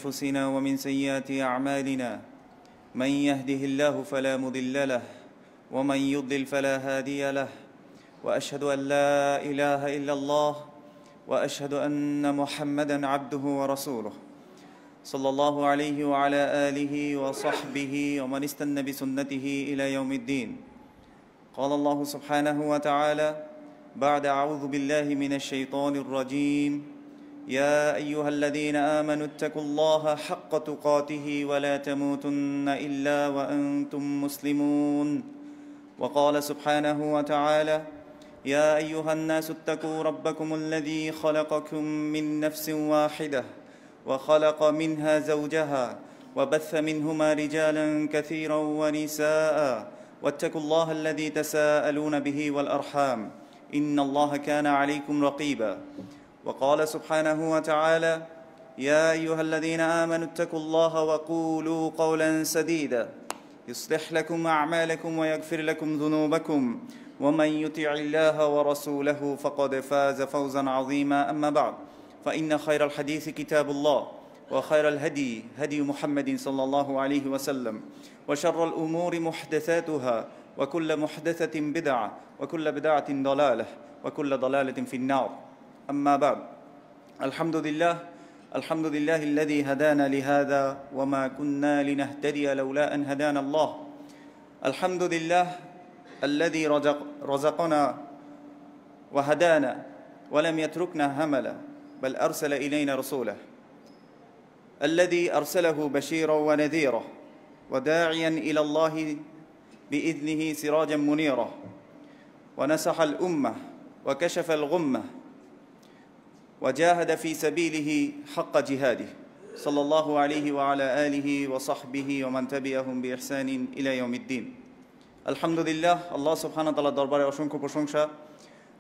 أنفسنا ومن سيئات أعمالنا من يهده الله فلا مضل له ومن يضلل فلا هادي له وأشهد أن لا إله إلا الله وأشهد أن محمدًا عبده ورسوله صلى الله عليه وعلى آله وصحبه ومن استنى بسنته إلى يوم الدين. قال الله سبحانه وتعالى بعد أعوذ بالله من الشيطان الرجيم يا أيها الذين آمنوا اتقوا الله حق تقاته ولا تموتن إلا وأنتم مسلمون. وقال سبحانه وتعالى يا أيها الناس اتقوا ربكم الذي خلقكم من نفس واحدة وخلق منها زوجها وبث منهما رجالا كثيرا ونساء واتقوا الله الذي تساءلون به والأرحام إن الله كان عليكم رقيبا. وقال سبحانه وتعالى يا أيها الذين آمنوا اتقوا الله وقولوا قولا سديدا يصلح لكم أعمالكم ويغفر لكم ذنوبكم ومن يطع الله ورسوله فقد فاز فوزا عظيما. أما بعد فإن خير الحديث كتاب الله وخير الهدي هدي محمد صلى الله عليه وسلم وشر الأمور محدثاتها وكل محدثة بدعة وكل بدعة ضلالة وكل ضلالة في النار. أما بعد الحمد لله الذي هدانا لهذا وما كنا لنهتدي لولا أن هدانا الله. الحمد لله الذي رزقنا وهدانا ولم يتركنا هملا بل أرسل إلينا رسوله الذي أرسله بشيرا ونذيرا وداعيا إلى الله بإذنه سراجا منيرا ونصح الأمة وكشف الغمة وجاهد في سبيله حق جهاده صلى الله عليه وعلى آله وصحبه ومن تبعهم بإحسان إلى يوم الدين. আলহামদুলিল্লাহ, আল্লাহ সুবহানাহু ওয়া তাআলার দরবারে অসংখ্য প্রশংসা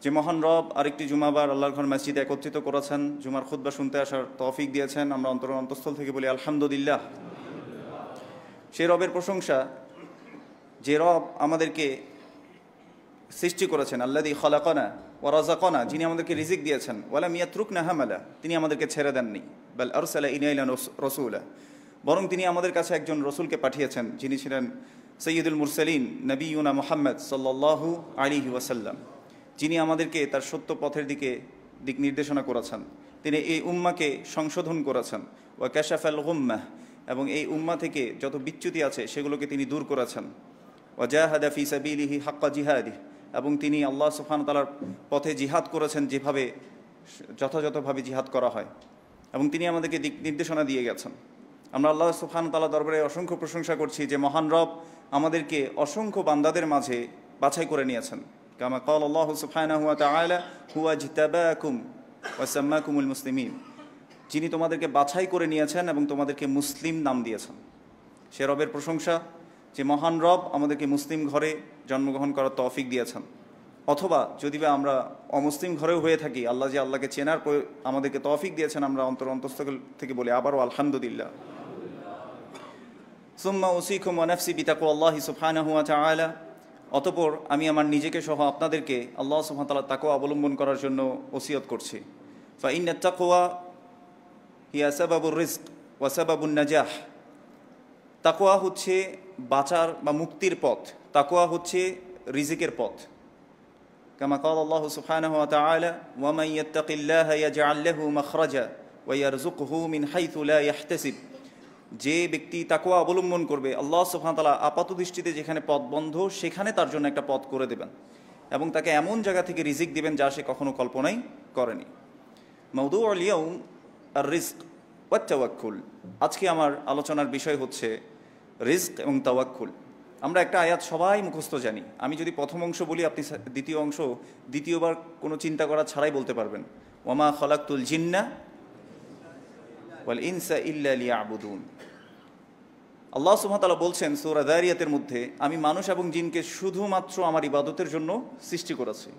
যে মহান রব আরেকটি জুমাবার আল্লাহর ঘর মসজিদে একত্রিত করেছেন, জুমার খুতবা শুনতে আসার তৌফিক দিয়েছেন। আমরা অন্তঃস্থল থেকে বলি আলহামদুলিল্লাহ। সেই রবের প্রশংসা যে রব আমাদেরকে সৃষ্টি করেছেন, আল্লাযী খালাকানা ওয়া রাযাকানা, যিনি আমাদেরকে রিজিক দিয়েছেন, ওয়ালাম ইয়াতরুকনা হামালা, তিনি আমাদেরকে ছেড়ে দেননি, বাল আরসালা ইলাইনা রাসূলা, বরং তিনি আমাদের কাছে একজন রসুলকে পাঠিয়েছেন যিনি ছিলেন সৈয়দুল মুরসালিন নবিয়ুনা মুহাম্মদ সাল্লাল্লাহু আলাইহি ওয়াসাল্লাম, যিনি আমাদেরকে তার সত্য পথের দিক নির্দেশনা করেছেন। তিনি এই উম্মাকে সংশোধন করেছেন, ওয়া কাশাফাল গুম্মাহ, এবং এই উম্মা থেকে যত বিচ্যুতি আছে সেগুলোকে তিনি দূর করেছেন। ওয়া জাহাদা ফি সাবিলিহি হাক্কা জিহাদিহি, এবং তিনি আল্লাহ সুবহানাহু ওয়া তাআলার পথে জিহাদ করেছেন যেভাবে যথাযথভাবে জিহাদ করা হয়, এবং তিনি আমাদেরকে দিক নির্দেশনা দিয়ে গেছেন। আমরা আল্লাহ সুবহানাহু ওয়া তাআলার দরবারে অসংখ্য প্রশংসা করছি যে মহান রব আমাদেরকে অসংখ্য বান্দাদের মাঝে বাছাই করে নিয়েছেন। কামা ক্বাল আল্লাহু সুবহানাহু ওয়া তাআলা হুয়া ইজতাবাকুম ওয়া সাম্মাকুমুল মুসলিমিন, যিনি তোমাদেরকে বাছাই করে নিয়েছেন এবং তোমাদেরকে মুসলিম নাম দিয়েছেন। সে রবের প্রশংসা যে মহান রব আমাদেরকে মুসলিম ঘরে জন্মগ্রহণ করার তৌফিক দিয়েছেন, অথবা যদি বা আমরা অমুসলিম ঘরেও হয়ে থাকি, আল্লাহ যে আল্লাহকে চেনার আমাদেরকে তৌফিক দিয়েছেন, আমরা অন্তঃস্থল থেকে বলি আবারও আলহামদুলিল্লাহ। সুম্মা উসিকুম ওয়া নাফসি বিতাকওয়াল্লাহি সুবহানাহু ওয়া তাআলা, অতঃপর আমি আমার নিজেকে সহ আপনাদেরকে আল্লাহ সুবহানাহু ওয়া তাআলার তাকওয়া অবলম্বন করার জন্য ওসিয়ত করছি। ফা ইন্নাত তাকওয়া হিয়া সাবাবুর রিজক ওয়া সাবাবুন নাজাহ, তাকওয়া হচ্ছে বাঁচার বা মুক্তির পথ, তাকওয়া হচ্ছে রিজিকের পথ। কামা ক্বাল আল্লাহু সুবহানাহু ওয়া তাআলা ওয়া মান ইয়াত্তাকিল্লাহা ইয়াজআল লাহু মাখরাজা ওয়া ইয়ারযুকহু মিন হাইথু লা ইয়াহতাসিব, যে ব্যক্তি তাকওয়া অবলম্বন করবে আল্লাহ সুবহানাহু ওয়া তাআলা আপাত দৃষ্টিতে যেখানে পথ বন্ধ সেখানে তার জন্য একটা পথ করে দেবেন, এবং তাকে এমন জায়গা থেকে রিজিক দিবেন যা সে কখনো কল্পনাই করেনি। মাওদুউল ইয়াউম আর রিজক ওয়া তাওয়াক্কুল, আজকে আমার আলোচনার বিষয় হচ্ছে রিজক এবং তাওয়াক্কুল। আমরা একটা আয়াত সবাই মুখস্থ জানি, আমি যদি প্রথম অংশ বলি আপনি দ্বিতীয় অংশ দ্বিতীয়বার কোনো চিন্তা করা ছাড়াই বলতে পারবেন। ওয়ামা খালাকতুল জিন্না ওয়াল ইনসা ইল্লা লিয়াবুদুন। আল্লাহ সুবহানাহু ওয়া তাআলা বলছেন সূরা যারিয়াতের মধ্যে, আমি মানুষ এবং জিনকে শুধুমাত্র আমার ইবাদতের জন্য সৃষ্টি করেছি।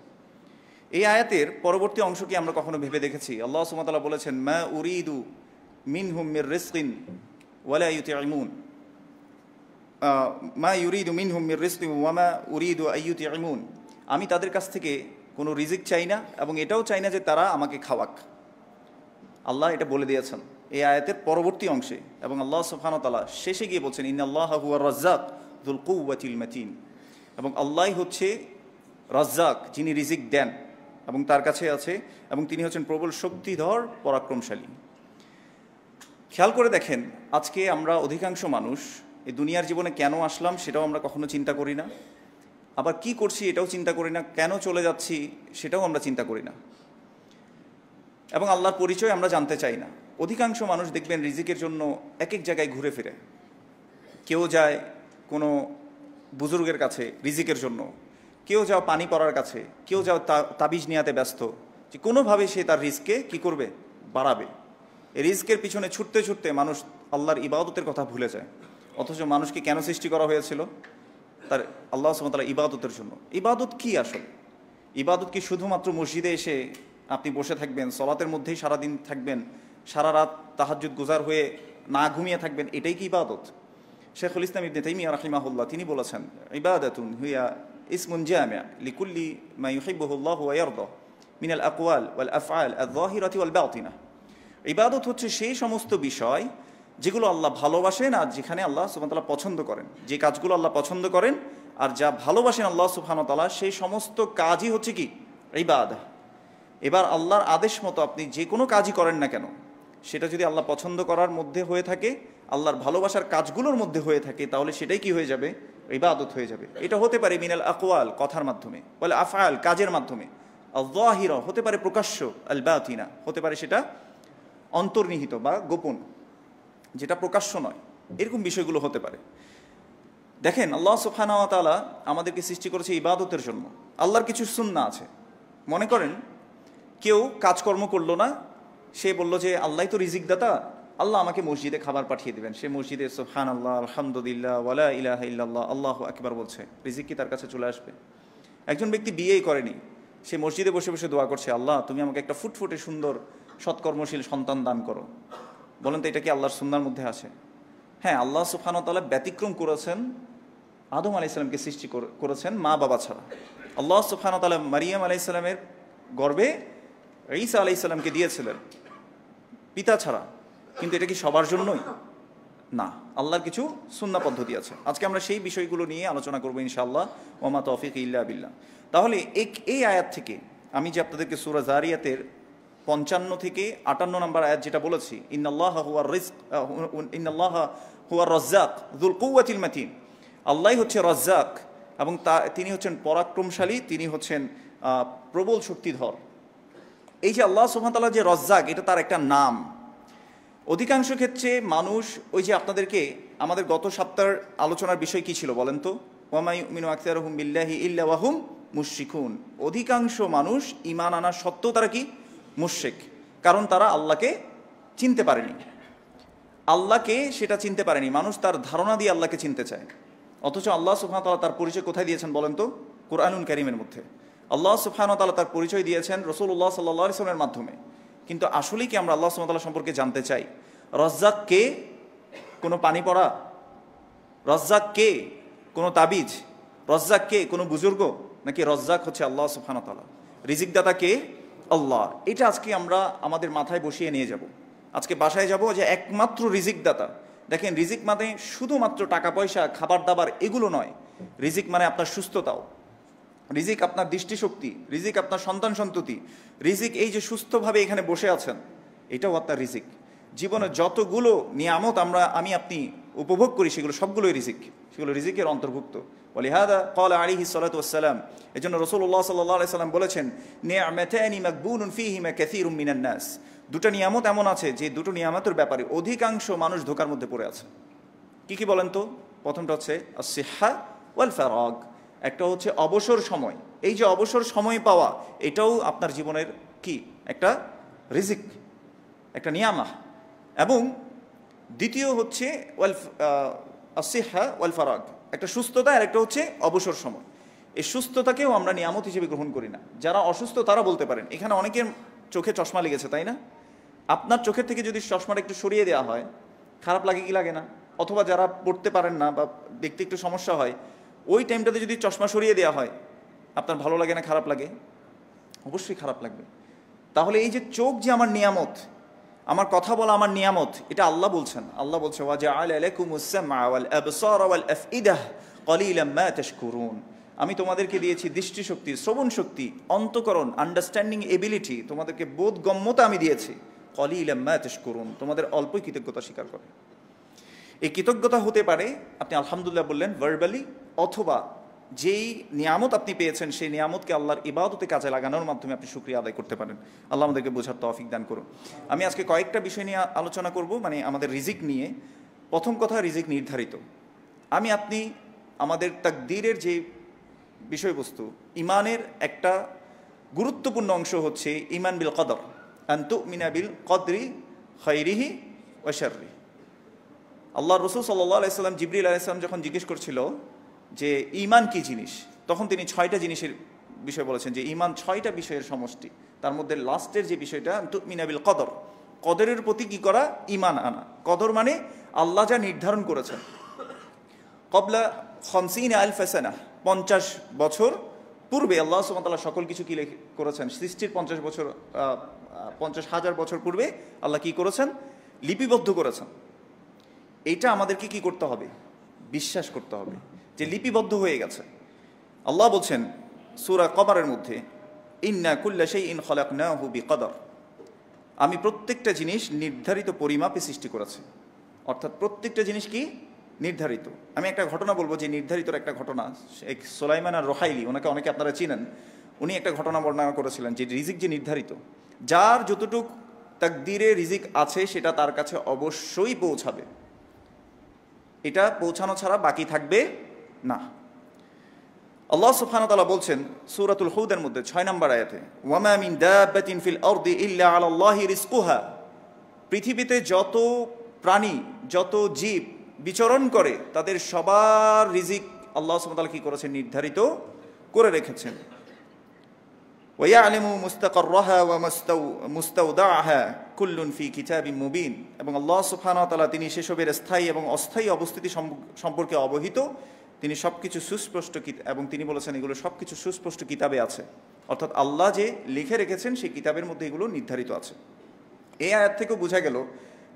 এই আয়াতের পরবর্তী অংশ কি আমরা কখনো ভেবে দেখেছি? আল্লাহ সুবহানাহু ওয়া তাআলা বলেছেন মা উরিদু মিনহুম মির রিজকিন ওয়ালা ইউতিঈমুন, মা ইউরিদু মিনহুম মির রিজকিন ওয়া মা উরিদু আইয়ুতিঈমুন, আমি তাদের কাছ থেকে কোনো রিজিক চাই না এবং এটাও চাই না যে তারা আমাকে খাওয়াক। আল্লাহ এটা বলে দিয়েছেন। এই আয়াতের পরবর্তী অংশে, এবং আল্লাহ সুবহানাহু ওয়া তাআলা শেষে গিয়ে বলছেন ইন্নাল্লাহা হুয়ার রাজ্জাক যুল কুওয়াতিল মাতিন, এবং আল্লাহই হচ্ছে রাজ্জাক, যিনি রিজিক দেন এবং তার কাছে আছে, এবং তিনি হচ্ছেন প্রবল শক্তিধর পরাক্রমশালী। খেয়াল করে দেখেন, আজকে আমরা অধিকাংশ মানুষ এই দুনিয়ার জীবনে কেন আসলাম সেটাও আমরা কখনো চিন্তা করি না, আবার কি করছি এটাও চিন্তা করি না, কেন চলে যাচ্ছি সেটাও আমরা চিন্তা করি না, এবং আল্লাহর পরিচয় আমরা জানতে চাই না। অধিকাংশ মানুষ দেখবেন রিজিকের জন্য এক এক জায়গায় ঘুরে ফিরে। কেউ যায় কোনো বুজুর্গের কাছে রিজিকের জন্য, কেউ যাও পানি পড়ার কাছে, কেউ যাও তাবিজ নিয়াতে ব্যস্ত, যে কোনোভাবে সে তার রিস্ককে কি করবে, বাড়াবে। এই রিস্কের পিছনে ছুটতে ছুটতে মানুষ আল্লাহর ইবাদতের কথা ভুলে যায়। অথচ মানুষকে কেন সৃষ্টি করা হয়েছিল? তার আল্লাহ সুবহানাহু ওয়া তাআলা ইবাদতের জন্য। ইবাদত কি আসলে? ইবাদত কি শুধুমাত্র মসজিদে এসে আপনি বসে থাকবেন, সলাতের মধ্যেই সারাদিন থাকবেন, সারা রাত তাহাজ্জুদ গুজার হয়ে না ঘুমিয়ে থাকবেন, এটাই কি ইবাদত? শেখুল ইসলাম ইবনে তাইমিয়া রাহিমাহুল্লাহ তিনি বলেছেন, ইবাদাতুন হিয়া ইসমুন জামি' লিকুল্লি মা ইউহিব্বুহুল্লাহু ওয়া ইয়ারদা মিনাল আকওয়াল ওয়াল আফআল আয-যাহিরাতি ওয়াল বাতিনা। ইবাদত হচ্ছে সেই সমস্ত বিষয় যেগুলো আল্লাহ ভালোবাসেন আর যেখানে আল্লাহ সুবহানাহু ওয়া তাআলা পছন্দ করেন, যে কাজগুলো আল্লাহ পছন্দ করেন আর যা ভালোবাসেন আল্লাহ সুবহানাহু ওয়া তাআলা, সেই সমস্ত কাজই হচ্ছে কি, ইবাদত। এবার আল্লাহর আদেশ মতো আপনি যে কোনো কাজই করেন না কেন, সেটা যদি আল্লাহ পছন্দ করার মধ্যে হয়ে থাকে, আল্লাহর ভালোবাসার কাজগুলোর মধ্যে হয়ে থাকে, তাহলে সেটাই কি হয়ে যাবে, ইবাদত হয়ে যাবে। এটা হতে পারে মিনাল আকওয়াল, কথার মাধ্যমে, বলে আফআল, কাজের মাধ্যমে, আয-যাহিরা হতে পারে প্রকাশ্য, আল বাতিনা হতে পারে সেটা অন্তর্নিহিত বা গোপন, যেটা প্রকাশ্য নয়, এরকম বিষয়গুলো হতে পারে। দেখেন, আল্লাহ সুবহানাহু ওয়া তাআলা আমাদেরকে সৃষ্টি করেছে ইবাদতের জন্য। আল্লাহর কিছু সুন্নাহ আছে। মনে করেন কেউ কাজকর্ম করলো না, সে বলল যে আল্লাহই তো রিজিক দাতা, আল্লাহ আমাকে মসজিদে খাবার পাঠিয়ে দেবেন। সে মসজিদে সুবহানাল্লাহ, আলহামদুলিল্লাহ, ওয়ালা ইলাহা ইল্লাল্লাহ, আল্লাহু আকবার বলছে, রিজিক কি তার কাছে চলে আসবে? একজন ব্যক্তি বিয়েই করেনি, সে মসজিদে বসে বসে দোয়া করছে, আল্লাহ তুমি আমাকে একটা ফুটফুটে সুন্দর সৎকর্মশীল সন্তান দান করো। বলেন তো এটা কি আল্লাহর সুন্নাহর মধ্যে আছে? হ্যাঁ, আল্লাহ সুবহানাহু ওয়া তাআলা ব্যতিক্রম করেছেন, আদম আলাইহিস সালামকে সৃষ্টি করেছেন মা বাবা ছাড়া। আল্লাহ সুবহানাহু ওয়া তাআলা মারিয়াম আলাইহিস সালামের গর্ভে ঈসা আলাইহিস সালামকে দিয়েছিলেন পিতা ছাড়া। কিন্তু এটা কি সবার জন্যই? না, আল্লাহর কিছু সুন্নাহ পদ্ধতি আছে। আজকে আমরা সেই বিষয়গুলো নিয়ে আলোচনা করবো ইনশাআল্লাহ। ওয়া মা তাওফীক ইল্লা বিল্লাহ। তাহলে এই আয়াত থেকে আমি যে আপনাদেরকে সূরা যারিয়াতের 55 থেকে 58 নম্বর আয়াত যেটা বলেছি, ইন্নাল্লাহা হুয়ার রাজ্জাক যুল কুওয়াতিল মাতিন, আল্লাহই হচ্ছে রাজ্জাক এবং তিনি হচ্ছেন পরাক্রমশালী, তিনি হচ্ছেন প্রবল শক্তিধর। এই যে আল্লাহ সুবহানাহু ওয়া তাআলা যে রাজ্জাক, এটা তার একটা নাম। অধিকাংশ ক্ষেত্রে মানুষ, ওই যে আপনাদেরকে আমাদের গত সপ্তাহের আলোচনার বিষয় কি ছিল বলেন তো, ওয়া মা ইউমিনু আকসারুহুম বিল্লাহি ইল্লা ওয়া হুম মুশরিকুন। অধিকাংশ মানুষ ঈমান আনা সত্ত্বেও তারা কি, মুশরিক, কারণ তারা আল্লাহকে চিনতে পারেনি। আল্লাহকে সেটা চিনতে পারেনি, মানুষ তার ধারণা দিয়ে আল্লাহকে চিনতে চায়। অথচ আল্লাহ সুবহানাহু ওয়া তাআলা তার পরিচয় কোথায় দিয়েছেন বলেন তো? কুরআনুল কারীমের মধ্যে। আল্লাহ সুবহানাহু ওয়া তাআলা তার পরিচয় দিয়েছেন রাসূলুল্লাহ সাল্লাল্লাহু আলাইহি ওয়াসাল্লামের মাধ্যমে। কিন্তু আসলেই কি আমরা আল্লাহ সুবহানাহু ওয়া তাআলা সম্পর্কে জানতে চাই? রাজ্জাক কে? কোনো পানি পড়া? রাজ্জাক কে? কোনো তাবিজ? রাজ্জাক কে? কোনো বুজুর্গ? নাকি রাজ্জাক হচ্ছে আল্লাহ সুবহানাহু ওয়া তাআলা? রিজিকদাতা কে? আল্লাহ। এটা আজকে আমরা আমাদের মাথায় বসিয়ে নিয়ে যাব। আজকে বাসায় যাব যে একমাত্র রিজিকদাতা। দেখেন, রিজিক মানে শুধুমাত্র টাকা পয়সা, খাবার দাবার এগুলো নয়। রিজিক মানে আপনার সুস্থতাও, রিজিক আপনার দৃষ্টিশক্তি, রিজিক আপনার সন্তান সন্ততি, রিজিক এই যে সুস্থভাবে এখানে বসে আছেন, এটাও আপনার রিজিক। জীবনে যতগুলো নিয়ামত আমি আপনি উপভোগ করি, সেগুলো সবগুলোই রিজিক, সেগুলো রিজিকের অন্তর্ভুক্ত। ওয়ালিহাদা ক্বালা আলাইহিস সালাতু ওয়াসসালাম, এজন্য রাসূলুল্লাহ সাল্লাল্লাহু আলাইহি সাল্লাম বলেছেন, নি'মাতানি মাকবুনুন ফীহিমা কাসীরুম মিনান নাস। দুটো নিয়ামত এমন আছে যে দুটো নিয়ামতের ব্যাপারে অধিকাংশ মানুষ ধোঁকার মধ্যে পড়ে আছে। কি কি বলেন তো? প্রথমটা হচ্ছে আস-সিহহা ওয়াল ফারাগ, একটা হচ্ছে অবসর সময়। এই যে অবসর সময় পাওয়া, এটাও আপনার জীবনের কি একটা রিজিক, একটা নিয়ামত। এবং দ্বিতীয় হচ্ছে আস-সিহহা ওয়াল ফারাগ, একটা সুস্থতা, আর একটা হচ্ছে অবসর সময়। এই সুস্থতাকেও আমরা নিয়ামত হিসেবে গ্রহণ করি না। যারা অসুস্থ তারা বলতে পারেন। এখানে অনেকের চোখে চশমা লেগেছে, তাই না? আপনার চোখের থেকে যদি চশমাটা একটু সরিয়ে দেওয়া হয়, খারাপ লাগে কি লাগে না? অথবা যারা পড়তে পারেন না বা দেখতে একটু সমস্যা হয়, ওই টাইমটাতে যদি চশমা সরিয়ে দেওয়া হয়, আপনার ভালো লাগে না খারাপ লাগে? অবশ্যই খারাপ লাগবে। তাহলে এই যে চোখ যে আমার নিয়ামত, আমার কথা বলা আমার নিয়ামত, এটা আল্লাহ বলছেন। আল্লাহ বলছে ওয়াজআলা লাকুমুস সামআ ওয়াল আবসারা ওয়াল আফইদাহ ক্বালিলাম মা তাশকুরুন। আমি তোমাদেরকে দিয়েছি দৃষ্টিশক্তি, শ্রবণ শক্তি, অন্তঃকরণ, আন্ডারস্ট্যান্ডিং এবিলিটি, তোমাদেরকে বোধগম্যতা আমি দিয়েছি। ক্বালিলাম মা তাশকুরুন, তোমাদের অল্পই কৃতজ্ঞতা স্বীকার করে। এই কৃতজ্ঞতা হতে পারে আপনি আলহামদুলিল্লাহ বললেন ভার্বালি, অথবা যেই নিয়ামত আপনি পেয়েছেন সেই নিয়ামতকে আল্লাহর ইবাদতে কাজে লাগানোর মাধ্যমে আপনি শুকরিয়া আদায় করতে পারেন। আল্লাহ আমাদেরকে বোঝার তৌফিক দান করুন। আমি আজকে কয়েকটা বিষয় নিয়ে আলোচনা করব, মানে আমাদের রিজিক নিয়ে। প্রথম কথা, রিজিক নির্ধারিত। আপনি আমাদের তাকদীরের যে বিষয়বস্তু, ইমানের একটা গুরুত্বপূর্ণ অংশ হচ্ছে ইমান বিল কদর, আন তুমিনা বিল কদরি খাইরিহি ওয়া শাররিহি। আল্লাহ রসুল সাল্লাল্লাহু আলাইহি সাল্লাম জিবরিল আলাইহিস সালাম যখন জিজ্ঞেস করছিল যে ঈমান কি জিনিস, তখন তিনি 6টা জিনিসের বিষয় বলেছেন, যে ঈমান 6টা বিষয়ের সমষ্টি। তার মধ্যে লাস্টের যে বিষয়টা তুমিনা বিল কদর, কদরের প্রতি কি করা, ঈমান আনা। কদর মানে আল্লাহ যা নির্ধারণ করেছেন। ক্বাবলা 50,000 সানা, 50 বছর পূর্বে আল্লাহ সুবহানাহু ওয়া তাআলা সকল কিছু কি করেছেন, সৃষ্টির 50,000 বছর পূর্বে আল্লাহ কি করেছেন, লিপিবদ্ধ করেছেন। এইটা আমাদেরকে কি করতে হবে, বিশ্বাস করতে হবে যে লিপিবদ্ধ হয়ে গেছে। আল্লাহ বলছেন সূরা কমারের মধ্যে, ইন্না কুল্লা শাইইন খালাকনাহু বিকদর, আমি প্রত্যেকটা জিনিস নির্ধারিত পরিমাপে সৃষ্টি করেছি। অর্থাৎ প্রত্যেকটা জিনিস কি নির্ধারিত। আমি একটা ঘটনা বলবো, যে নির্ধারিতর একটা ঘটনা। শেখ সুলাইমান আর রোহাইলি, ওনাকে অনেকে আপনারা চিনেন, উনি একটা ঘটনা বর্ণনা করেছিলেন যে রিজিক যে নির্ধারিত, যার যতটুক তাকদীরে রিজিক আছে সেটা তার কাছে অবশ্যই পৌঁছাবে, এটা পৌঁছানো ছাড়া বাকি থাকবে না। আল্লাহ সুবহানাহু ওয়া তাআলা বলছেন সূরাতুল হুদের মধ্যে 6 নম্বর আয়াতে, ওয়ামা মিন দাব্বাতিন ফিল আরদি ইল্লা আলাল্লাহি রিজকুহা, পৃথিবীতে যত প্রাণী, যত জীব বিচরণ করে তাদের সবার রিজিক আল্লাহ সুবহানাহু ওয়া তাআলা কি করেছেন, নির্ধারিত করে রেখেছেন। ওয়া ইয়ালামু মুস্তাকাররাহা ওয়া মুস্তাওদাআহা কুল্লুন ফি কিতাবিম মুবিন, এবং আল্লাহ সুবহানাহু ওয়া তাআলা তিনি সেসবের স্থায়ী এবং অস্থায়ী অবস্থিতি সম্পর্কে অবহিত। তিনি সবকিছু সুস্পষ্ট, এবং তিনি বলেছেন এগুলো সবকিছু সুস্পষ্ট কিতাবে আছে। অর্থাৎ আল্লাহ যে লিখে রেখেছেন সেই কিতাবের মধ্যে এগুলো নির্ধারিত আছে। এই আয়াত থেকেও বোঝা গেল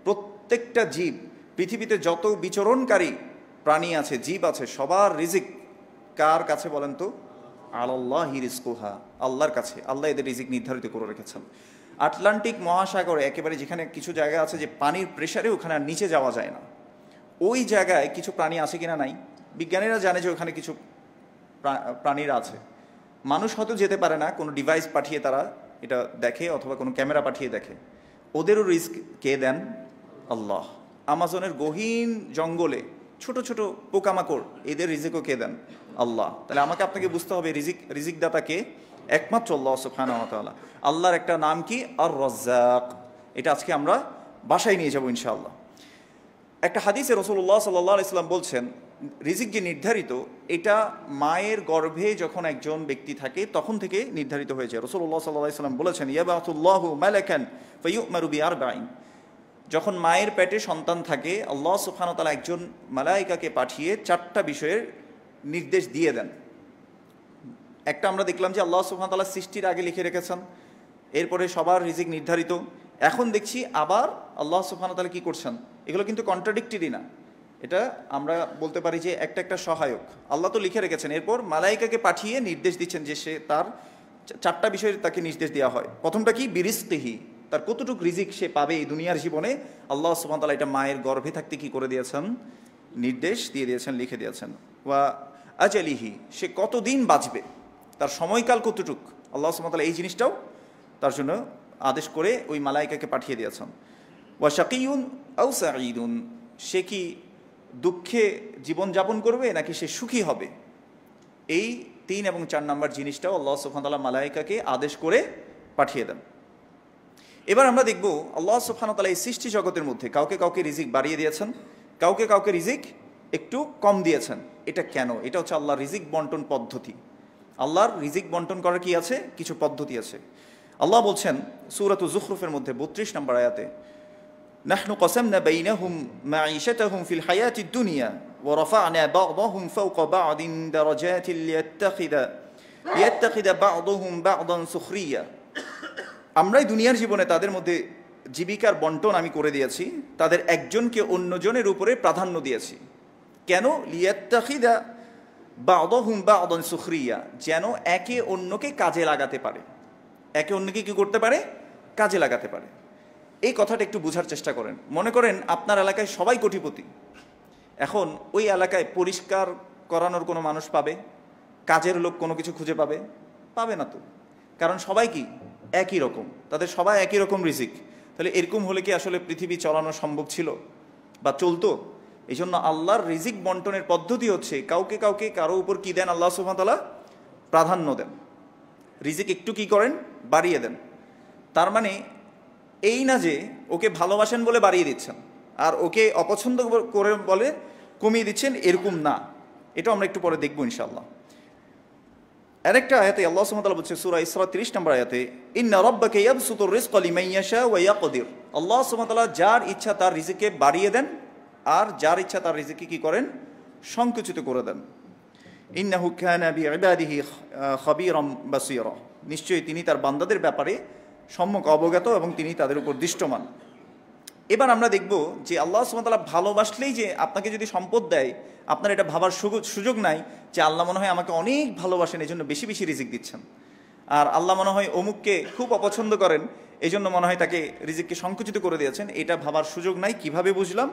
প্রত্যেকটা জীব, পৃথিবীতে যত বিচরণকারী প্রাণী আছে, জীব আছে, সবার রিজিক কার কাছে বলেন তো, আলাল্লাহি রিজকুহা, আল্লাহর কাছে। আল্লাহ এদের রিজিক নির্ধারিত করে রেখেছেন। আটলান্টিক মহাসাগরে একেবারে যেখানে কিছু জায়গা আছে যে পানির প্রেসারে ওখানে আর নিচে যাওয়া যায় না, ওই জায়গায় কিছু প্রাণী আছে কিনা নাই, বিজ্ঞানীরা জানে যে ওখানে কিছু প্রাণীরা আছে। মানুষ হয়তো যেতে পারে না, কোনো ডিভাইস পাঠিয়ে তারা এটা দেখে, অথবা কোনো ক্যামেরা পাঠিয়ে দেখে। ওদেরও রিস্ক কে দেন? আল্লাহ। আমাজনের গহীন জঙ্গলে ছোট ছোট পোকামাকড়, এদের রিজিকও কে দেন? আল্লাহ। তাহলে আমাকে আপনাকে বুঝতে হবে রিজিক দাতা কে? একমাত্র আল্লাহ সুবহানাহু ওয়া তাআলা। আল্লাহর একটা নাম কি? আর রাজ্জাক। এটা আজকে আমরা বাসায় নিয়ে যাব ইনশাআল্লাহ। একটা হাদিসে রাসূলুল্লাহ সাল্লাল্লাহু আলাইহি ওয়াসাল্লাম বলছেন, রিজিক যে নির্ধারিত, এটা মায়ের গর্ভে যখন একজন ব্যক্তি থাকে তখন থেকে নির্ধারিত হয়েছে। রাসূলুল্লাহ সাল্লাল্লাহু আলাইহি ওয়াসাল্লাম বলেছেন, ইয়াবাতুল্লাহু মালাকান ফায়ুমারু বিআরবাইন, যখন মায়ের পেটে সন্তান থাকে আল্লাহ সুবহানাহু ওয়া তাআলা একজন মালায়েকাকে পাঠিয়ে 4টা বিষয়ের নির্দেশ দিয়ে দেন। একটা আমরা দেখলাম যে আল্লাহ সুবহানাহু ওয়া তাআলা সৃষ্টির আগে লিখে রেখেছেন, এরপরে সবার রিজিক নির্ধারিত। এখন দেখছি আবার আল্লাহ সুবহানাহু ওয়া তাআলা কি করছেন, এগুলো কিন্তু কন্ট্রাডিক্টরি না, এটা আমরা বলতে পারি যে একটা সহায়ক। আল্লাহ তো লিখে রেখেছেন, এরপর মালায়েকাকে পাঠিয়ে নির্দেশ দিচ্ছেন যে সে তার 4টা বিষয়ে তাকে নির্দেশ দেওয়া হয়। প্রথমটা কি? বিরিজকিহি, তার কতটুকু রিজিক সে পাবে এই দুনিয়ার জীবনে, আল্লাহ সুবহানাহু ওয়া তাআলা এটা মায়ের গর্ভে থাকতে কি করে দিয়েছেন, নির্দেশ দিয়ে দিয়েছেন, লিখে দিয়েছেন। ওয়া আজালিহি, সে কতদিন বাঁচবে, তার সময়কাল কতটুক, আল্লাহ সুবহানাহু ওয়া তাআলা এই জিনিসটাও তার জন্য আদেশ করে ওই মালায়েকাকে পাঠিয়ে দিয়েছেন। ওয়া শাকিয়ুন আও সাঈদুন, সে কি দুঃখে জীবনযাপন করবে নাকি সে সুখী হবে, এই 3 এবং 4 নম্বর জিনিসটাও আল্লাহ সুবহানাহু ওয়া তাআলা মালায়েকাকে আদেশ করে পাঠিয়ে দেন। এবার আমরা দেখব আল্লাহ সুবহানাহু ওয়া তাআলা এই সৃষ্টি জগতের মধ্যে কাউকে কাউকে রিজিক বাড়িয়ে দিয়েছেন, কাউকে কাউকে রিজিক একটু কম দিয়েছেন। এটা কেন? এটা হচ্ছে আল্লাহর রিজিক বন্টন পদ্ধতি। আল্লাহর রিজিক বন্টন করার কি আছে? কিছু পদ্ধতি আছে। আল্লাহ বলছেন সূরাতু যুখরুফের মধ্যে 32 নম্বর আয়াতে, নাহনু কাসামনা বাইনাহুম মাঈশাতাহুম ফিল হায়াতিদ দুনিয়া ওয়া রাফা'না বা'দাহুম ফাওকা বা'দিন দারাজাতিন লিয়াত্তাখিদা বা'দুহুম বা'দান সুখরিয়া, আমরাই দুনিয়ার জীবনে তাদের মধ্যে জীবিকার বন্টন আমি করে দিয়েছি, তাদের একজনকে অন্যজনের উপরে প্রাধান্য দিয়েছি। কেন? লিয়াত্তাখিদা বা'দুহুম বা'দান সুখরিয়া, যেন একে অন্যকে কাজে লাগাতে পারে, একে অন্যকে কি করতে পারে? কাজে লাগাতে পারে। এই কথাটা একটু বোঝার চেষ্টা করেন। মনে করেন আপনার এলাকায় সবাই কোটিপতি, এখন ওই এলাকায় পরিষ্কার করানোর কোনো মানুষ পাবে? কাজের লোক কোনো কিছু খুঁজে পাবে? পাবে না তো, কারণ সবাই কি একই রকম, তাদের সবাই একই রকম রিজিক। তাহলে এরকম হলে কি আসলে পৃথিবী চালানো সম্ভব ছিল বা চলতো? এই জন্য আল্লাহর রিজিক বন্টনের পদ্ধতি হচ্ছে কাউকে কাউকে কারো উপর কি দেন? আল্লাহ সুবহানাহু ওয়া তাআলা প্রাধান্য দেন, রিজিক একটু কি করেন? বাড়িয়ে দেন। তার মানে এই না যে ওকে ভালোবাসেন বলে বাড়িয়ে দিচ্ছেন আর ওকে অপছন্দ করে বলে কমিয়ে দিচ্ছেন, এরকম না। এটা আমরা একটু পরে দেখবো ইনশাআল্লাহ। আরেকটা আয়াতে আল্লাহ সুবহানাহু ওয়া তাআলা বলছে সূরা ইসরা 30 নম্বর আয়াতে, ইন্না রাব্বাকা ইয়াবসুতুর রিজকা লিমান ইয়াশা ওয়া ইয়াকদির। আল্লাহ সুবহানাহু ওয়া তাআলা যার ইচ্ছা তার রিজিককে বাড়িয়ে দেন আর যার ইচ্ছা তার রিজিককে কি করেন? সংকুচিত করে দেন। ইন্নাহু কানা বিইবাদিহি খাবীরাম বাসীরা, নিশ্চয়ই তিনি তার বান্দাদের ব্যাপারে সম্যক অবগত এবং তিনি তাদের উপর দৃষ্টমান। এবার আমরা দেখব যে আল্লাহ সুবহানাহু ওয়া তাআলা ভালোবাসলেই যে আপনাকে যদি সম্পদ দেয়, আপনার এটা ভাবার সুযোগ নাই যে আল্লাহ মনে হয় আমাকে অনেক ভালোবাসেন এই জন্য বেশি বেশি রিজিক দিচ্ছেন, আর আল্লাহ মনে হয় অমুককে খুব অপছন্দ করেন এই জন্য মনে হয় তাকে রিজিককে সংকুচিত করে দিয়েছেন। এটা ভাবার সুযোগ নাই। কিভাবে বুঝলাম?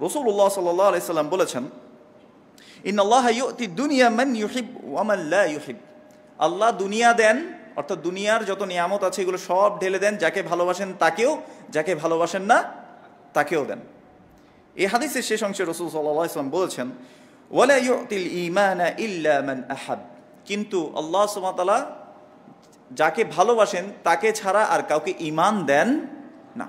রাসূলুল্লাহ সাল্লাল্লাহু আলাইহি সাল্লাম বলেছেন, ইন্নাল্লাহা ইউতি দুনিয়া মান ইউহিব ওয়া মান লা ইউহিব। আল্লাহ দুনিয়া দেন, অর্থাৎ দুনিয়ার যত নিয়ামত আছে এগুলো সব ঢেলে দেন, যাকে ভালোবাসেন তাকেও, যাকে ভালোবাসেন না তাকেও দেন। এই হাদিসের শেষ অংশে রাসূল সাল্লাল্লাহু আলাইহি ওয়াসাল্লাম বলেছেন, ওয়ালা ইউতিল ঈমানা ইল্লা মান আহাব। কিন্তু আল্লাহ সুবহানাহু ওয়া তাআলা যাকে ভালোবাসেন তাকে ছাড়া আর কাউকে ঈমান দেন না।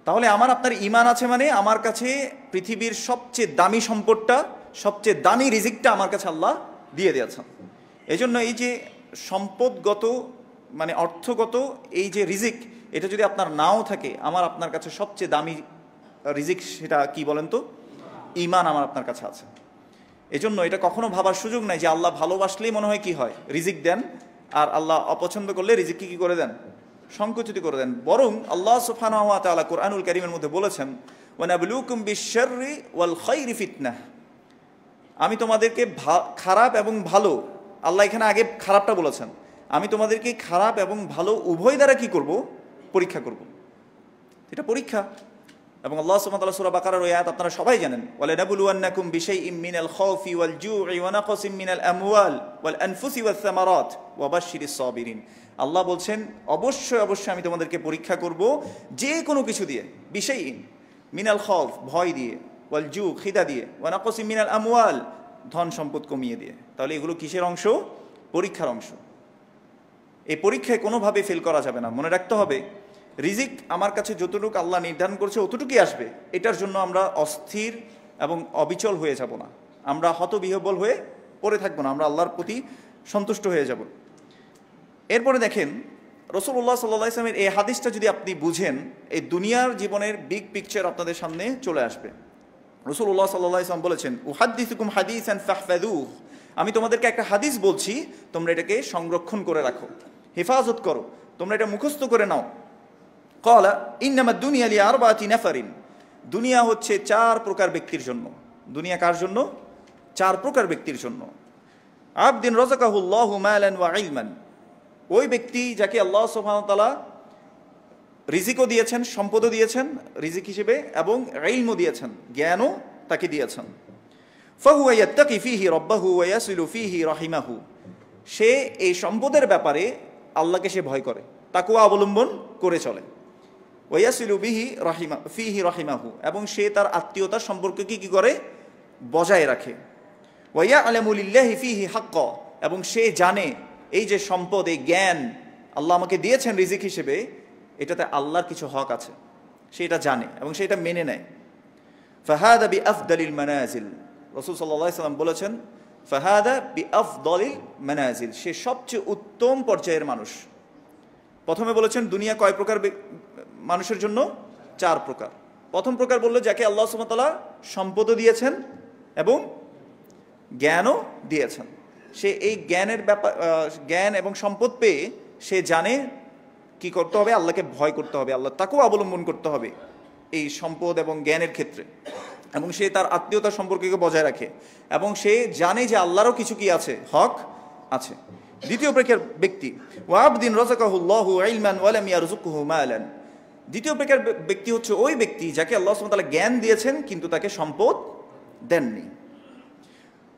তাহলে আমার আপনার ঈমান আছে মানে আমার কাছে পৃথিবীর সবচেয়ে দামি সম্পদটা, সবচেয়ে দামি রিজিকটা আমার কাছে আল্লাহ দিয়ে দিয়েছেন। এই জন্য এই যে সম্পদগত মানে অর্থগত এই যে রিজিক, এটা যদি আপনার নাও থাকে, আমার আপনার কাছে সবচেয়ে দামি রিজিক সেটা কি বলেন তো? ঈমান আমার আপনার কাছে আছে। এজন্য এটা কখনো ভাবার সুযোগ নাই যে আল্লাহ ভালোবাসলেই মনে হয় কি হয়? রিজিক দেন, আর আল্লাহ অপছন্দ করলে রিজিককে কি করে দেন? সংকুচিত করে দেন। বরং আল্লাহ সুবহানাহু ওয়া তাআলা কুরআনুল কারীমের মধ্যে বলেছেন, ওয়া নাবলুকুম বিশ-শাররি ওয়াল খায়রি ফিতনাহ। আমি তোমাদেরকে খারাপ এবং ভালো, আল্লাহ এখানে আগে খারাপটা বলেছেন, আমি তোমাদেরকে খারাপ এবং ভালো উভয় দ্বারা কি করব? পরীক্ষা করব। এটা পরীক্ষা। এবং আল্লাহ সুবহানাহু ওয়া তাআলা সূরা বাকারার ওই আয়াত আপনারা সবাই জানেন, ওয়ালা নাবলুওয়ান্নাকুম বিশাইইম মিনাল খাউফি ওয়াল জু'i ওয়া নাকসিম মিনাল আমওয়াল ওয়াল আনফুসি ওয়াস সামারাত ওয়া বাশশিরিস সাবিরিন। আল্লাহ বলছেন অবশ্যই অবশ্যই আমি তোমাদেরকে পরীক্ষা করব যে কোনো কিছু দিয়ে, বিশাইইন মিনাল খাউফ ভয় দিয়ে, ওয়াল জু' খিদা দিয়ে, ওয়া নাকসিম মিনাল আমওয়াল ধন সম্পদ কমিয়ে দিয়ে। তাহলে এগুলো কিসের অংশ? পরীক্ষার অংশ। এই পরীক্ষায় কোনোভাবে ফেল করা যাবে না। মনে রাখতে হবে রিজিক আমার কাছে যতটুকু আল্লাহ নির্ধারণ করছে অতটুকুই আসবে। এটার জন্য আমরা অস্থির এবং অবিচল হয়ে যাব না, আমরা হতবিহ্বল হয়ে পড়ে থাকবো না, আমরা আল্লাহর প্রতি সন্তুষ্ট হয়ে যাব। এরপরে দেখেন রাসূলুল্লাহ সাল্লাল্লাহু আলাইহি ওয়াসাল্লামের এই হাদিসটা যদি আপনি বুঝেন, এই দুনিয়ার জীবনের বিগ পিকচার আপনাদের সামনে চলে আসবে। রাসূলুল্লাহ সাল্লাল্লাহু আলাইহি ওয়াসাল্লাম বলেছেন, উহাদ্দিসুকুম হাদিসান ফাহফাযুহু। আমি তোমাদেরকে একটা হাদিস বলছি, তোমরা এটাকে সংরক্ষণ করে রাখো, হেফাজত করো, তোমরা এটা মুখস্থ করে নাও। ক্বালা ইন্নামা দুনিয়া লিআরবাতি নাফারিন। দুনিয়া হচ্ছে 4 প্রকার ব্যক্তির জন্য। দুনিয়া কার জন্য? 4 প্রকার ব্যক্তির জন্য। আবদিন রাযাকাহুল্লাহু মালান ওয়া ইলমান। ওই ব্যক্তি যাকে আল্লাহ সুবহানাহু ওয়া তাআলা রিজিকও দিয়েছেন, সম্পদও দিয়েছেন রিজিক হিসেবে, এবং ইলমও দিয়েছেন, জ্ঞানও তাকে দিয়েছেন। ফাহুয়া ইয়াত্তাকি ফীহি রাব্বাহু ওয়া ইয়াসিলু ফীহি রাহিমাহু। সে এই সম্পদের ব্যাপারে আল্লাহকে সে ভয় করে, তাকওয়া অবলম্বন করে চলে। ওয়া ইয়াসিলু ফীহি রাহিমাহু, এবং সে তার আত্মীয়তার সম্পর্ককে কি করে? বজায় রাখে। ওয়া ইয়ালামু লিল্লাহি ফীহি হাক্কা, এবং সে জানে এই যে সম্পদ, এই জ্ঞান আল্লাহ আমাকে দিয়েছেন রিজিক হিসেবে, এটাতে আল্লাহর কিছু হক আছে, সে এটা জানে এবং সে এটা মেনে নেয়। ফাহাদা বিআফদালিল মানাজিল। রাসূল সাল্লাল্লাহু আলাইহি ওয়াসাল্লাম বলেছেন, ফাহাদা বিআফদালিল মানাজিল, সে সবচেয়ে উত্তম পর্যায়ের মানুষ। প্রথমে বলেছেন দুনিয়া কয় প্রকার মানুষের জন্য? 4 প্রকার। প্রথম প্রকার বললো যাকে আল্লাহ সুবহানাহু ওয়া তাআলা সম্পদও দিয়েছেন এবং জ্ঞানও দিয়েছেন। সে এই জ্ঞানের জ্ঞান এবং সম্পদ পেয়ে সে জানে কি করতে হবে? আল্লাহকে ভয় করতে হবে, আল্লাহ তাকেও অবলম্বন করতে হবে এই সম্পদ এবং জ্ঞানের ক্ষেত্রে, এবং সে তার আত্মীয়তার সম্পর্ককে বজায় রাখে, এবং সে জানে যে আল্লাহরও কিছু কি আছে, হক আছে। দ্বিতীয় প্রকার ব্যক্তি, ওয়াবদিন রাযাকাহুল্লাহু ইলমান ওয়া লাম ইয়ারযুকহু মালান। দ্বিতীয় প্রকার ব্যক্তি হচ্ছে ওই ব্যক্তি যাকে আল্লাহ সুবহানাহু ওয়া তাআলা জ্ঞান দিয়েছেন কিন্তু তাকে সম্পদ দেননি।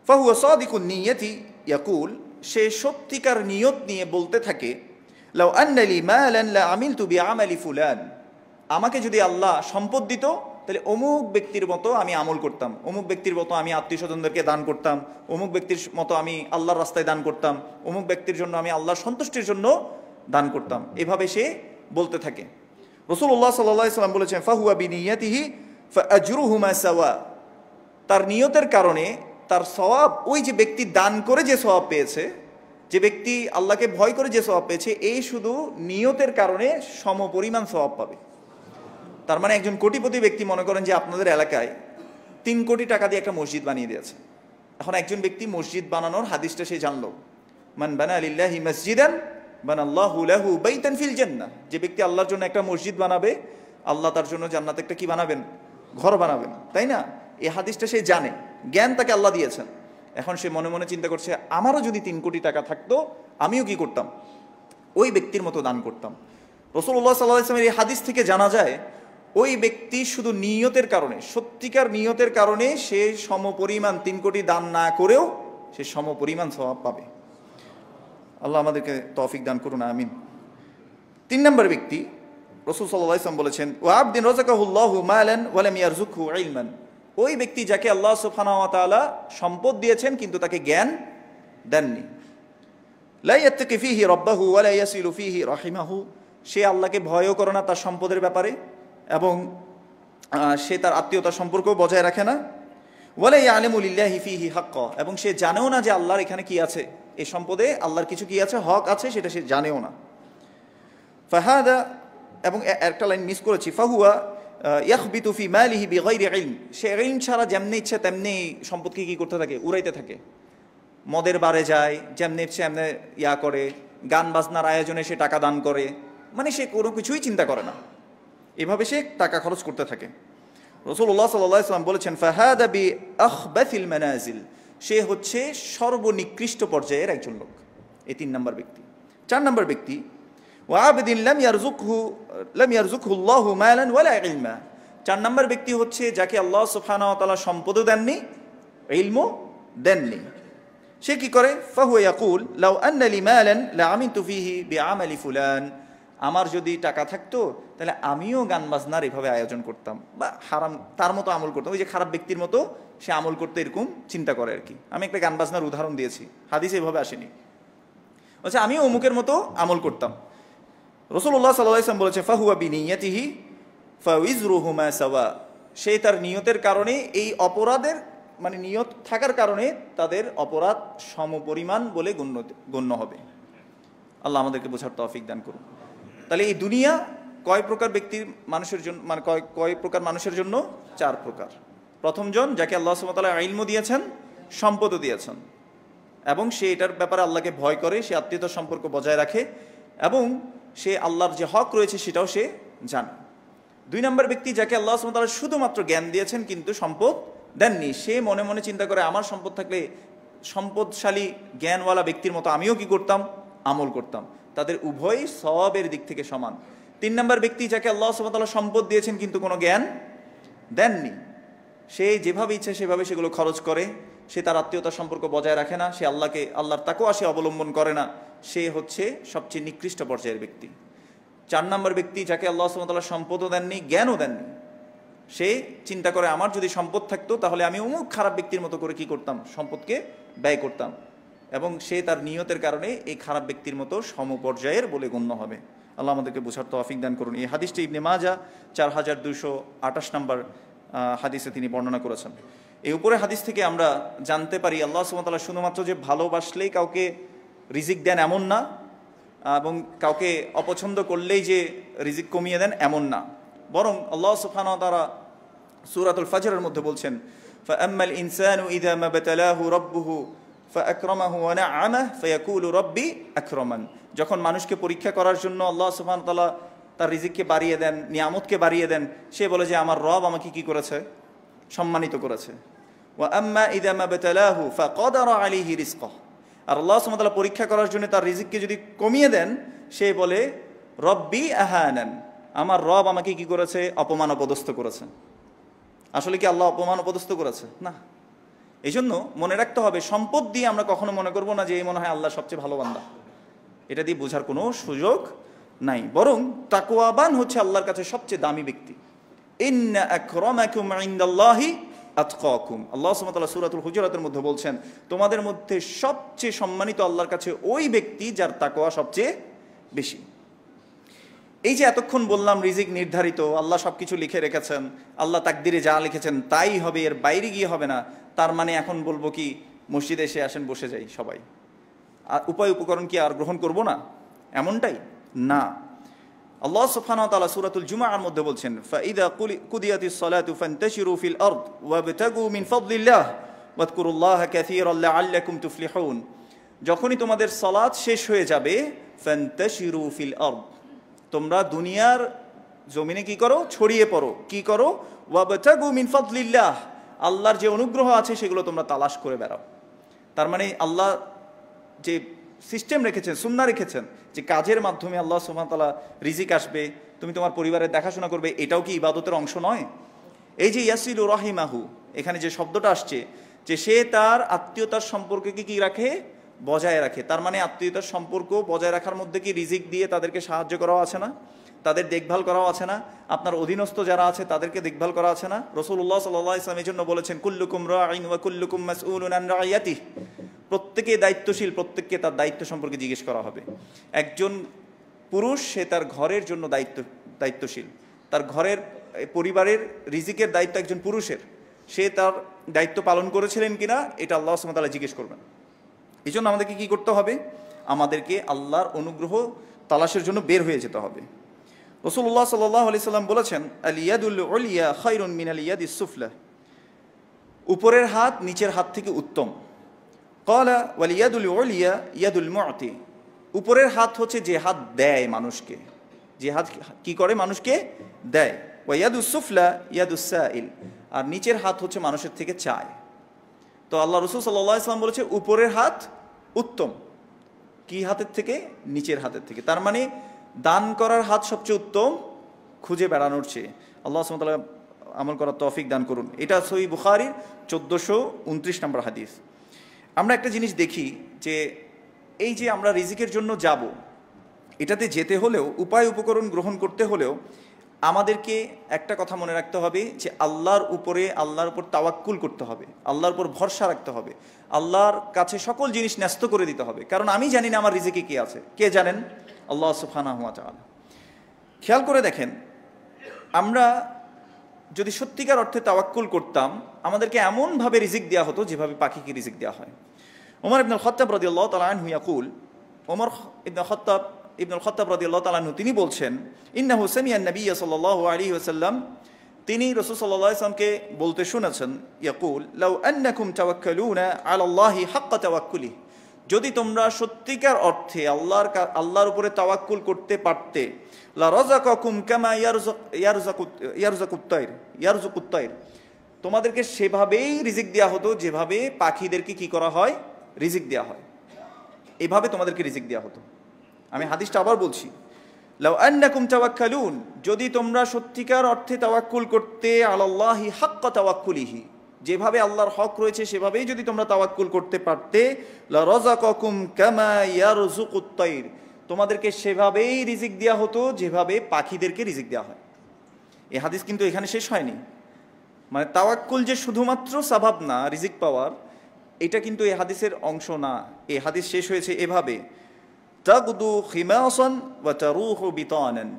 ফাহুয়া সাদিকুন নিয়তি ইয়াকুল, সে সত্যিকার নিয়ত নিয়ে বলতে থাকে, লাউ আন্না লি মালান লা আমিলতু বিআমালি ফুলান, আমাকে যদি আল্লাহ সম্পদ দিত তাহলে অমুক ব্যক্তির মতো আমি আমল করতাম, অমুক ব্যক্তির মতো আমি আত্মীয় স্বজনদেরকে দান করতাম, অমুক ব্যক্তির মতো আমি আল্লাহর রাস্তায় দান করতাম, অমুক ব্যক্তির জন্য আমি আল্লাহর সন্তুষ্টির জন্য দান করতাম। এভাবে সে বলতে থাকে। রাসূলুল্লাহ সাল্লাল্লাহু আলাইহি ওয়াসাল্লাম বলেছেন, ফাহুয়া বিনিয়াতিহি ফাআজরুহুমা সাওয়া, তার নিয়তের কারণে তার সওয়াব, ওই যে ব্যক্তি দান করে যে সওয়াব পেয়েছে, যে ব্যক্তি আল্লাহকে ভয় করে যে সওয়াব পেয়েছে, এই শুধু নিয়তের কারণে সমপরিমাণ সওয়াব পাবে। তার মানে একজন কোটিপতি ব্যক্তি মনে করেন যে আপনাদের এলাকায় 3 কোটি টাকা দিয়ে একটা মসজিদ বানিয়ে দিয়েছে। এখন একজন ব্যক্তি মসজিদ বানানোর হাদিসটা সে জানলো, মান বানা লিল্লাহি মসজিদান বানাল্লাহু লাহু বাইতান ফিল জান্নাহ, যে ব্যক্তি আল্লাহর জন্য একটা মসজিদ বানাবে, আল্লাহ তার জন্য জান্নাতে একটা কি বানাবেন, ঘর বানাবেন, তাই না? এই হাদিসটা সে জানে, জ্ঞান তাকে আল্লাহ দিয়েছেন। এখন সে মনে মনে চিন্তা করছে, আমারও যদি 3 কোটি টাকা থাকতো আমিও কি করতাম, ওই ব্যক্তির মতো দান করতাম। রাসূলুল্লাহ সাল্লাল্লাহু আলাইহি ওয়াসাল্লাম এই হাদিস থেকে জানা যায় ওই ব্যক্তি শুধু নিয়তের কারণে, সত্যিকার নিয়তের কারণে সে সমপরিমাণ 3 কোটি দান না করেও সে সমপরিমাণ সওয়াব পাবে। আল্লাহ আমাদেরকে তৌফিক দান করুন, আমিন। 3 নম্বর ব্যক্তি, রাসূল সাল্লাল্লাহু আলাইহি ওয়াসাল্লাম বলেছেন, ওয়া আবদিন রাযাকাহুল্লাহু মালান ওয়া লাম ইয়ারযুকহু ইলমান, ওই ব্যক্তি যাকে আল্লাহ সুবহানাহু ওয়া তাআলা সম্পদ দিয়েছেন কিন্তু তাকে জ্ঞান দেননি। লা ইয়াত্তাকি ফীহি রাব্বাহু ওয়া লা ইয়াসিলু ফীহি রাহিমাহু, সে আল্লাহকে ভয়ও করে না তার সম্পদের ব্যাপারে, এবং সে তার আত্মীয়তার সম্পর্কও বজায় রাখে না। ওয়ালা ইয়ালামু লিল্লাহি ফীহি হাক্কা, এবং সে জানেও না যে আল্লাহর এখানে কি আছে, এই সম্পদে আল্লাহর কিছু কি আছে, হক আছে, সেটা সে জানেও না। ফাহাদা, এবং একটা লাইন মিস করেছি, ফাহুয়া ইয়াখবিতু ফি মালিহি বিগাইরি ইলম, সে ইলম ছাড়া যেমনি ইচ্ছা তেমনি সম্পদকে কি করতে থাকে, উড়াইতে থাকে। মদের বারে যায়, যেমনি ইচ্ছে এমনি করে, গান বাজনার আয়োজনে সে টাকা দান করে, মানে সে কোনো কিছুই চিন্তা করে না, এভাবে সে টাকা খরচ করতে থাকে। রাসূলুল্লাহ সাল্লাল্লাহু আলাইহি ওয়াসাল্লাম বলেছেন, ফাহাদা বি আখবাথিল মানাজিল, সে হচ্ছে সর্বনিকৃষ্ট পর্যায়ের একজন লোক। এই 3 নম্বর ব্যক্তি। 4 নম্বর ব্যক্তি, ওয়া আবদিন লাম ইয়ারযুকহু আল্লাহু মালান ওয়ালা ইলমা, 4 নম্বর ব্যক্তি হচ্ছে যাকে আল্লাহ সুবহানাহু ওয়া তাআলা সম্পদও দেননি, ইলমও দেননি। সে কি করে, ফাহুয়া ইয়াকুল লাউ আন্না লি মালান লা আমিলতু ফীহি বিআমালি ফুলান, আমার যদি টাকা থাকতো তাহলে আমিও গান বাজনার এভাবে আয়োজন করতাম, বা হারাম তার মতো আমল করতাম, ওই যে খারাপ ব্যক্তির মতো সে আমল করতে এরকম চিন্তা করে আর কি। আমি একটা গান বাজনার উদাহরণ দিয়েছি, হাদিসে এভাবে আসেনি। আচ্ছা, আমিও অমুকের মতো আমল করতাম। রাসূলুল্লাহ সাল্লাল্লাহু আলাইহি ওয়াসাল্লাম বলেছে, ফাহুয়া বিনিয়াতিহি ফাউইজরুহুমা সাওয়া, সে তার নিয়তের কারণে, এই অপরাধের মানে নিয়ত থাকার কারণে তাদের অপরাধ সমপরিমাণ বলে গণ্য হবে। আল্লাহ আমাদেরকে বোঝার তৌফিক দান করুন। তাহলে এই দুনিয়া কয় প্রকার ব্যক্তির মানুষের জন্য, মানে কয় প্রকার মানুষের জন্য? 4 প্রকার। প্রথম জন যাকে আল্লাহ সুবহানাহু ওয়া তাআলা ইলমও দিয়েছেন, সম্পদও দিয়েছেন, এবং সে এটার ব্যাপারে আল্লাহকে ভয় করে, সে আত্মীয়তার সম্পর্ক বজায় রাখে, এবং সে আল্লাহর যে হক রয়েছে সেটাও সে জানে। 2 নম্বর ব্যক্তি যাকে আল্লাহ সুবহানাহু ওয়া তাআলা শুধুমাত্র জ্ঞান দিয়েছেন কিন্তু সম্পদ দেননি, সে মনে মনে চিন্তা করে আমার সম্পদ থাকলে সম্পদশালী জ্ঞানওয়ালা ব্যক্তির মতো আমিও কি করতাম, আমল করতাম। তাদের উভয়ই সওয়াবের দিক থেকে সমান। 3 নম্বর ব্যক্তি যাকে আল্লাহ সুবহানাহু ওয়া তাআলা সম্পদ দিয়েছেন কিন্তু কোনো জ্ঞান দেননি, সে যেভাবে ইচ্ছে সেভাবে সেগুলো খরচ করে, সে তার আত্মীয়তার সম্পর্ক বজায় রাখে না, সে আল্লাহর তাকওয়া সে অবলম্বন করে না, সে হচ্ছে সবচেয়ে নিকৃষ্ট পর্যায়ের ব্যক্তি। 4 নম্বর ব্যক্তি যাকে আল্লাহ সুবহানাহু ওয়া তাআলা সম্পদও দেননি, জ্ঞানও দেননি, সে চিন্তা করে আমার যদি সম্পদ থাকতো তাহলে আমি অমুক খারাপ ব্যক্তির মতো করে কি করতাম, সম্পদকে ব্যয় করতাম, এবং সে তার নিয়তের কারণে এই খারাপ ব্যক্তির মতো সমপর্যায়ের বলে গণ্য হবে। আল্লাহ আমাদেরকে বোঝার তৌফিক দান করুন। এই হাদিসটি ইবনে মাজাহ 4228 নম্বর হাদিসে তিনি বর্ণনা করেছেন। এই উপরে হাদিস থেকে আমরা জানতে পারি আল্লাহ সুবহানাহু ওয়া তাআলা শুধুমাত্র যে ভালোবাসলেই কাউকে রিজিক দেন এমন না, এবং কাউকে অপছন্দ করলেই যে রিজিক কমিয়ে দেন এমন না, বরং আল্লাহ সুবহানাহু ওয়া তাআলা সূরাতুল ফাজরের মধ্যে বলছেন, ফাআম্মাল ইনসানু ইযা মাবতালাহু রাব্বুহু ফাআকরামাহু ওয়া না'আমাহু ফায়াকুলু রাব্বি আকরামান। যখন মানুষকে পরীক্ষা করার জন্য আল্লাহ সুবহানাহু ওয়া তাআলা তার রিজিককে বাড়িয়ে দেন, নিয়ামতকে বাড়িয়ে দেন, সে বলে যে আমার রব আমাকে কি করেছে? সম্মানিত করেছে। ওয়া আম্মা ইযা মাবতালাহু ফাকাদারা আলাইহি রিজকাহু। আর আল্লাহ সুবহানাহু ওয়া তাআলা পরীক্ষা করার জন্য তার রিজিককে যদি কমিয়ে দেন, সে বলে রব্বি আহানান, আমার রব আমাকে কি করেছে? অপমান অপদস্থ করেছে। আসলে কি আল্লাহ অপমান অপদস্থ করেছে? না। এই জন্য মনে রাখতে হবে, সম্পদ দিয়ে আমরা কখনো মনে করবো না যে এই মনে হয় আল্লাহ সবচেয়ে ভালো বান্দা। এটা দিয়ে বোঝার কোনো সুযোগ নাই। বরং তাকওয়াবান হচ্ছে আল্লাহর কাছে সবচেয়ে দামি ব্যক্তি। ইন্না আকরামাকুম ইনদাল্লাহি আতকাকুম। আল্লাহ সুবহানাহু ওয়া তাআলা সূরাতুল হুজুরাতের মধ্যে বলছেন, তোমাদের মধ্যে সবচেয়ে সম্মানিত আল্লাহর কাছে ওই ব্যক্তি যার তাকওয়া সবচেয়ে বেশি। এই যে এতক্ষণ বললাম রিজিক নির্ধারিত, আল্লাহ সবকিছু লিখে রেখেছেন, আল্লাহ তাকদিরে যা লিখেছেন তাই হবে, এর বাইরে গিয়ে হবে না। তার মানে এখন বলবো কি মসজিদে এসে আসেন বসে যাই সবাই, আর উপায় উপকরণ কি আর গ্রহণ করব না? এমনটাই না। আল্লাহ সুবহানাহু ওয়া তাআলা সূরাতুল জুমআর মধ্যে বলছেন, ফাইদা কুদিয়াতিস সালাতু ফান্তাশিরু ফিল আরদ ওয়াবতাগু মিন ফাদলিল্লাহ ওয়াযকুরুল্লাহা কাসীরান লাআল্লাকুম তুফলিহুন। যখনই তোমাদের সালাত শেষ হয়ে যাবে, ফান্তাশিরু ফিল আরদ, তোমরা দুনিয়ার জমিনে কি করো? ছড়িয়ে পড়ো। কি করো? ওয়াবতাগু মিন ফাদলিল্লাহ, আল্লাহর যে অনুগ্রহ আছে সেগুলো তোমরা তালাশ করে বেড়াও। তার মানে আল্লাহ যে সিস্টেম রেখেছেন, সুন্নাহ রেখেছেন যে কাজের মাধ্যমে আল্লাহ সুবহানাহু ওয়া তাআলা রিজিক আসবে, তুমি তোমার পরিবারের দেখাশোনা করবে, এটাও কি ইবাদতের অংশ নয়? এই যে ইয়াসিলু রাহিমাহু, এখানে যে শব্দটা আসছে, যে সে তার আত্মীয়তার সম্পর্ককে কি রাখে? বজায় রাখে। তার মানে আত্মীয়তার সম্পর্ক বজায় রাখার মধ্যে কি রিজিক দিয়ে তাদেরকে সাহায্য করাও আছে না? তাদের দেখভাল করাও আছে না? আপনার অধীনস্থ যারা আছে তাদেরকে দেখভাল করা আছে না? রাসূলুল্লাহ সাল্লাল্লাহু আলাইহি ওয়াসাল্লাম এই জন্য বলেছেন, কুল্লুকুম রাঈন ওয়া কুল্লুকুম মাসউলুন আন রাইয়াতিহি, প্রত্যেকে দায়িত্বশীল, প্রত্যেককে তার দায়িত্ব সম্পর্কে জিজ্ঞেস করা হবে। একজন পুরুষ সে তার ঘরের জন্য দায়িত্বশীল, তার ঘরের পরিবারের রিজিকের দায়িত্ব একজন পুরুষের, সে তার দায়িত্ব পালন করেছিলেন কিনা এটা আল্লাহ সুবহানাহু ওয়া তাআলা জিজ্ঞেস করবেন। এই জন্য আমাদেরকে কি করতে হবে? আমাদেরকে আল্লাহর অনুগ্রহ তালাশের জন্য বের হয়ে যেতে হবে। রাসূলুল্লাহ সাল্লাল্লাহু আলাইহি সাল্লাম বলেছেন, আল ইয়াদুল উলিয়া খায়রুন মিনাল ইয়াদিস সুফলা, উপরের হাত নিচের হাত থেকে উত্তম। ক্বালা ওয়াল ইয়াদুল উলিয়া ইয়াদুল মু'তি, উপরের হাত হচ্ছে যে হাত দেয় মানুষকে, যে হাত কি করে? মানুষকে দেয়। ওয়া ইয়াদুস সুফলা ইয়াদুস সাইল, আর নিচের হাত হচ্ছে মানুষের থেকে চায়। তো আল্লাহ রাসূল সাল্লাল্লাহু আলাইহি সাল্লাম বলেছে উপরের হাত উত্তম। কি হাতের থেকে? নিচের হাতের থেকে। তার মানে দান করার হাত সবচেয়ে উত্তম খুঁজে বেড়ানোর চেয়ে। আল্লাহ সুবহানাহু ওয়া তাআলা আমল করার তৌফিক দান করুন। এটা সহিহ বুখারীর 1429 নম্বর হাদিস। আমরা একটা জিনিস দেখি যে এই যে আমরা রিজিকের জন্য যাব, এটাতে যেতে হলেও, উপায় উপকরণ গ্রহণ করতে হলেও আমাদেরকে একটা কথা মনে রাখতে হবে যে আল্লাহর উপর তাওয়াক্কুল করতে হবে, আল্লাহর উপর ভরসা রাখতে হবে, আল্লাহর কাছে সকল জিনিস ন্যস্ত করে দিতে হবে। কারণ আমি জানি না আমার রিজিকে কি আছে, কে জানেন? আল্লাহ সুবহানাহু ওয়া তাআলা। খেয়াল করে দেখেন, আমরা যদি সত্যিকার অর্থে তাওয়াক্কুল করতাম, আমাদেরকে এমনভাবে রিজিক দেওয়া হতো যেভাবে পাখিকে রিজিক দেওয়া হয়। ওমর ইবনুল খাত্তাব রাদিয়াল্লাহু তাআলা আনহু ইয়াকুল, ওমর ইবনুল খাত্তাব রাদিয়াল্লাহু তাআলা আনহু তিনি বলছেন, ইন্নাহু সামিআন নবী সাল্লাল্লাহু আলাইহি ওয়াসাল্লাম, তিনি রাসূল সাল্লাল্লাহু আলাইহি ওয়াসাল্লামকে বলতে শুনেছেন, ইয়াকুল লাউ আন্নাকুম তাওয়াক্কালুনা আলাল্লাহি হাক্কা তাওয়াক্কুলি, যদি তোমরা সত্যিকার অর্থে আল্লাহর উপরে তাওয়াক্কুল করতে পারতে, লা রাযাকাকুম কামা ইয়ারযুকুত তায়র, তোমাদেরকে সেভাবেই রিজিক দেওয়া হতো যেভাবে পাখিদেরকে কি করা হয়? রিজিক দেওয়া হয়। এভাবে তোমাদেরকে রিজিক দেওয়া হতো। আমি হাদিসটা আবার বলছি, লাউ আন্নাকুম তাওয়াক্কালুন, যদি তোমরা সত্যিকার অর্থে তাওয়াক্কুল করতে, আলাল্লাহি হাক্কা তাওয়াক্কুলিহি, যেভাবে আল্লাহর হক রয়েছে সেভাবেই যদি তোমরা তাওয়াক্কুল করতে পারতে, লা রাযাকাকুম কামা ইয়ারযুকুত তায়র, তোমাদেরকে সেভাবেই রিজিক দেওয়া হতো যেভাবে পাখিদেরকে রিজিক দেওয়া হয়। এই হাদিস কিন্তু এখানে শেষ হয়নি। মানে তাওয়াক্কুল যে শুধুমাত্র সাবাব না রিজিক পাওয়ার, এটা কিন্তু এই হাদিসের অংশ না। এই হাদিস শেষ হয়েছে এভাবে, তাগদু খিমাসান ওয়া তারুহু বিতানান,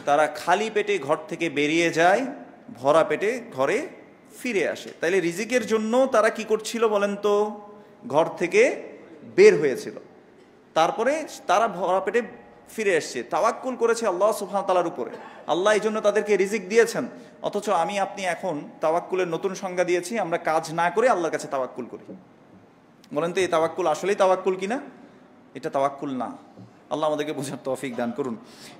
তারা খালি পেটে ঘর থেকে বেরিয়ে যায়, ভরা পেটে ঘরে ফিরে আসে। তাইলে রিজিকের জন্য তারা কি করছিল বলেন তো? ঘর থেকে বের হয়েছিল, তারপরে তারা ভরা পেটে ফিরে এসছে, তাওয়াক্কুল করেছে আল্লাহ সুবহানাহু ওয়া তাআলার উপরে। আল্লাহ এই জন্য তাদেরকে রিজিক দিয়েছেন। অথচ আমি আপনি এখন তাওয়াক্কুলের নতুন সংজ্ঞা দিয়েছি, আমরা কাজ না করে আল্লাহর কাছে তাওয়াক্কুল করি। বলেন তো এই তাওয়াক্কুল আসলেই তাওয়াক্কুল কিনা? এটা তাওয়াক্কুল না। আল্লাহ আমাদেরকে বোঝার তৌফিক দান করুন।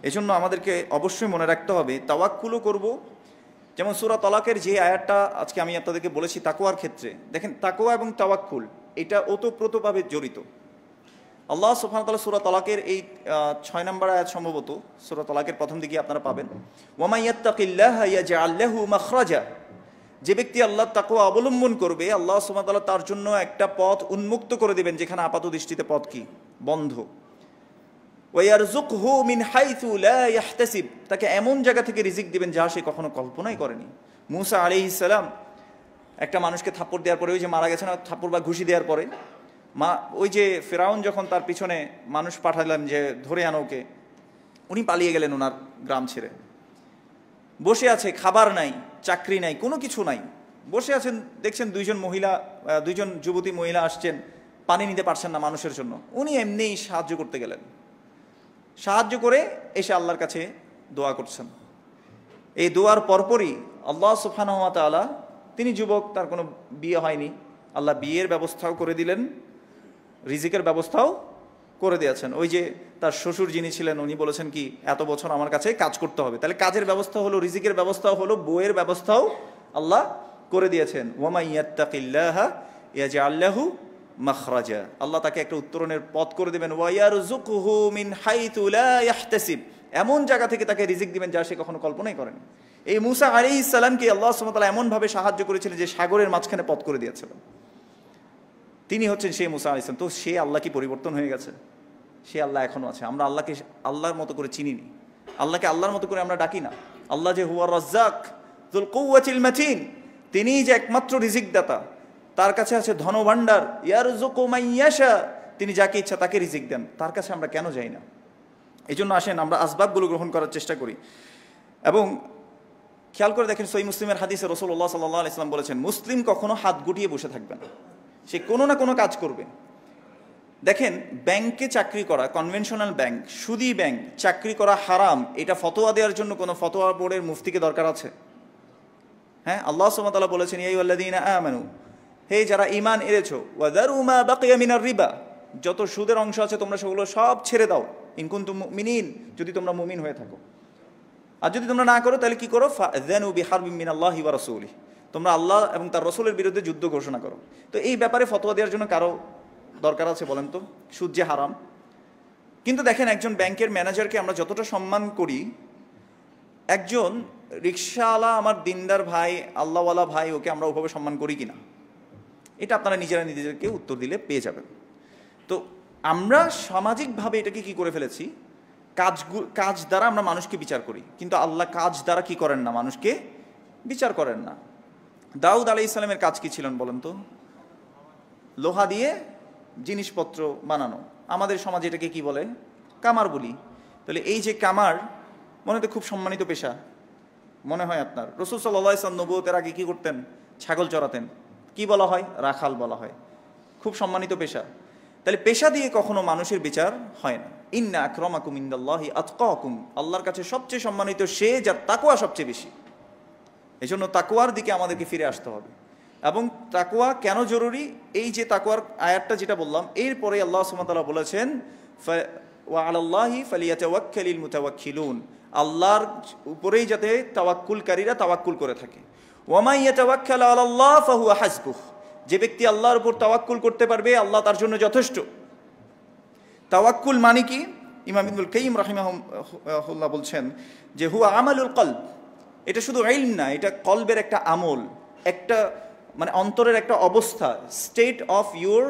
এজন্য আমাদেরকে অবশ্যই মনে রাখতে হবে তাওয়াক্কুলও করব। যেমন সূরা তালাকের যে আয়াতটা আজকে আমি আপনাদেরকে বলেছি তাকওয়ার ক্ষেত্রে, দেখেন তাকওয়া এবং তাওয়াক্কুল এটা ওতপ্রোতভাবে জড়িত। আল্লাহ সুবহানাহু ওয়া তাআলা সূরা তালাকের এই 6 নম্বর আয়াত সম্ভবত সূরা তালাকের প্রথম দিকে আপনারা পাবেন, ওয়া মান ইয়াত্তাকিল্লাহা ইয়াজআল লাহু মাখরাজা, যে ব্যক্তি আল্লাহর তাকওয়া অবলম্বন করবে আল্লাহ সুবহানাহু ওয়া তাআলা তার জন্য একটা পথ উন্মুক্ত করে দিবেন যেখানে আপাত দৃষ্টিতে পথ কি বন্ধ। ওয়া ইয়ারযুকহু মিন হাইথু লা ইয়াহতাসিব, তাকে এমন জায়গা থেকে রিজিক দিবেন যা সে কখনো কল্পনাই করেনি। মূসা আলাইহিস সালাম একটা মানুষকে থাপ্পড় দেওয়ার পরে, ওই যে মারা গেছে না থাপ্পড় বা ঘুষি দেওয়ার পরে, ওই যে ফেরাউন যখন তার পিছনে মানুষ পাঠালেন যে ধরে আনো ওকে, উনি পালিয়ে গেলেন ওনার গ্রাম ছেড়ে। বসে আছে, খাবার নাই, চাকরি নাই, কোনো কিছু নাই, বসে আছেন। দেখছেন দুইজন যুবতী মহিলা আসছেন, পানি নিতে পারছেন না মানুষের জন্য, উনি এমনিই সাহায্য করতে গেলেন। সাহায্য করে এসে আল্লাহর কাছে দোয়া করছেন। এই দোয়ার পরপরই আল্লাহ সুবহানাহু ওয়া তাআলা, তিনি যুবক, তার কোনো বিয়ে হয়নি, আল্লাহ বিয়ের ব্যবস্থাও করে দিলেন, রিজিকের ব্যবস্থাও করে দিয়েছেন। ওই যে তার শ্বশুর যিনি ছিলেন উনি বলেছেন কি এত বছর আমার কাছে কাজ করতে হবে, তাহলে কাজের ব্যবস্থা হলো, রিজিকের ব্যবস্থাও হলো, বইয়ের ব্যবস্থাও আল্লাহ করে দিয়েছেন। ওয়া মান ইয়াত্তাকিল্লাহা ইয়াজআল লাহু মাখরাজা, আল্লাহ তাকে একটা উত্তরণের পথ করে দিবেন। ওয়া ইয়ারযুকহু মিন হাইথু লা ইয়াহতাসিব, এমন জায়গা থেকে তাকে রিজিক দিবেন যা সে কখনো কল্পনাই করেনি। এই মূসা আলাইহিস সালামকে আল্লাহ সুবহানাহু ওয়া তাআলা এমনভাবে সাহায্য করেছিলেন যে সাগরের মাঝখানে পথ করে দিয়েছিলেন। তিনি হচ্ছেন সেই মূসা আলাইহিস সালাম। তো সে আল্লাহ কি পরিবর্তন হয়ে গেছে? সে আল্লাহ এখনো আছে। আমরা আল্লাহকে আল্লাহর মতো করে চিনিনি, আল্লাহকে আল্লাহর মতো করে আমরা ডাকি না। আল্লাহ যে হুয়া রাজ্জাক যুল কুওয়াতিল মাতিন, তিনিই যে একমাত্র রিজিক দাতা, তার কাছে আছে ধনভাণ্ডার। ইয়ারযুকু মান ইয়াশা, তিনি যাকে ইচ্ছা তাকে রিজিক দেন। তার কাছে আমরা কেন যাই না? এই জন্য আসেন আমরা আসবাবগুলো গ্রহণ করার চেষ্টা করি। এবং খেয়াল করে দেখেন সহিহ মুসলিমের হাদিসে রাসূলুল্লাহ সাল্লাল্লাহু আলাইহি ওয়াসাল্লাম বলেছেন, মুসলিম কখনো হাত গুটিয়ে বসে থাকবে না, সে কোনো না কোনো কাজ করবে। দেখেন ব্যাংকে চাকরি করা, কনভেনশনাল ব্যাংক, সুদী ব্যাংক, চাকরি করা হারাম, এটা ফতোয়া দেওয়ার জন্য কোনো ফতোয়া বোর্ডের মুফতিকে দরকার আছে? হ্যাঁ, আল্লাহ সুবহানাহু ওয়া তাআলা বলেছেন, ইয়া আইয়ুহাল্লাযীনা আমানু, হে যারা ঈমান এনেছো, ওয়াযারু মা বাকিয়া মিনার রিবা, যত সুদের অংশ আছে তোমরা সেগুলো সব ছেড়ে দাও, ইন কুনতুম মুমিনিন, যদি তোমরা মুমিন হয়ে থাকো। আর যদি তোমরা না করো তাহলে কি করো? ফাযানু বিহারবিন মিনাল্লাহি ওয়া রাসূলিহি, তোমরা আল্লাহ এবং তার রাসূলের বিরুদ্ধে যুদ্ধ ঘোষণা করো। তো এই ব্যাপারে ফতোয়া দেওয়ার জন্য কারো দরকার আছে বলেন তো? সুদ যে হারাম। কিন্তু দেখেন একজন ব্যাংকের ম্যানেজারকে আমরা যতটা সম্মান করি, একজন রিকশাওয়ালা আমার দিনদার ভাই, আল্লাহওয়ালা ভাই, ওকে আমরা ওভাবে সম্মান করি কিনা? এটা আপনারা নিজেদেরকে উত্তর দিলে পেয়ে যাবেন। তো আমরা সামাজিকভাবে এটাকে কি করে ফেলেছি? কাজ দ্বারা আমরা মানুষকে বিচার করি, কিন্তু আল্লাহ কাজ দ্বারা কি করেন না? মানুষকে বিচার করেন না। দাউদ আলাইহিস সালামের কাজ কি ছিলেন বলেন তো? লোহা দিয়ে জিনিসপত্র বানানো। আমাদের সমাজে এটাকে কি বলে? কামার বলি। তাহলে এই যে কামার, মনে তো খুব সম্মানিত পেশা মনে হয় আপনার। রাসূল সাল্লাল্লাহু আলাইহি ওয়াসাল্লাম নবুয়তের আগে কি করতেন? ছাগল চড়াতেন। কি বলা হয়? রাখাল বলা হয়। খুব সম্মানিত পেশা। তাহলে পেশা দিয়ে কখনো মানুষের বিচার হয় না। ইন্না আকরামাকুম ইনদাল্লাহি আতকাকুম, আল্লাহর কাছে সবচেয়ে সম্মানিত সে যার তাকওয়া সবচেয়ে বেশি। এই জন্য তাকওয়ার দিকে আমাদেরকে ফিরে আসতে হবে। এবং তাকওয়া কেন জরুরি? এই যে তাকওয়ার আয়াতটা যেটা বললাম, এরপরে আল্লাহ সুবহানাহু ওয়া তাআলা বলেছেন, ওয়া আলাল্লাহি ফালিয়াতাওয়াক্কালিল মুতাওয়াক্কিলুন, আল্লাহর উপরেই যাতে তাওয়াক্কুলকারীরা তাওয়াক্কুল করে থাকে। ওয়া মান ইয়াতাওয়াক্কাল আলাল্লাহ ফাহুয়া হাসবুহ, যে ব্যক্তি আল্লাহর উপর তাওয়াক্কুল করতে পারবে আল্লাহ তার জন্য যথেষ্ট। তাওয়াক্কুল মানে কি? ইমাম ইবনুল কাইয়িম রাহিমাহুল্লাহ বলছেন যে হুয়া আমালুল কলব, এটা শুধু ইলম না, এটা কলবের একটা আমল, একটা মানে অন্তরের একটা অবস্থা, স্টেট অফ ইউর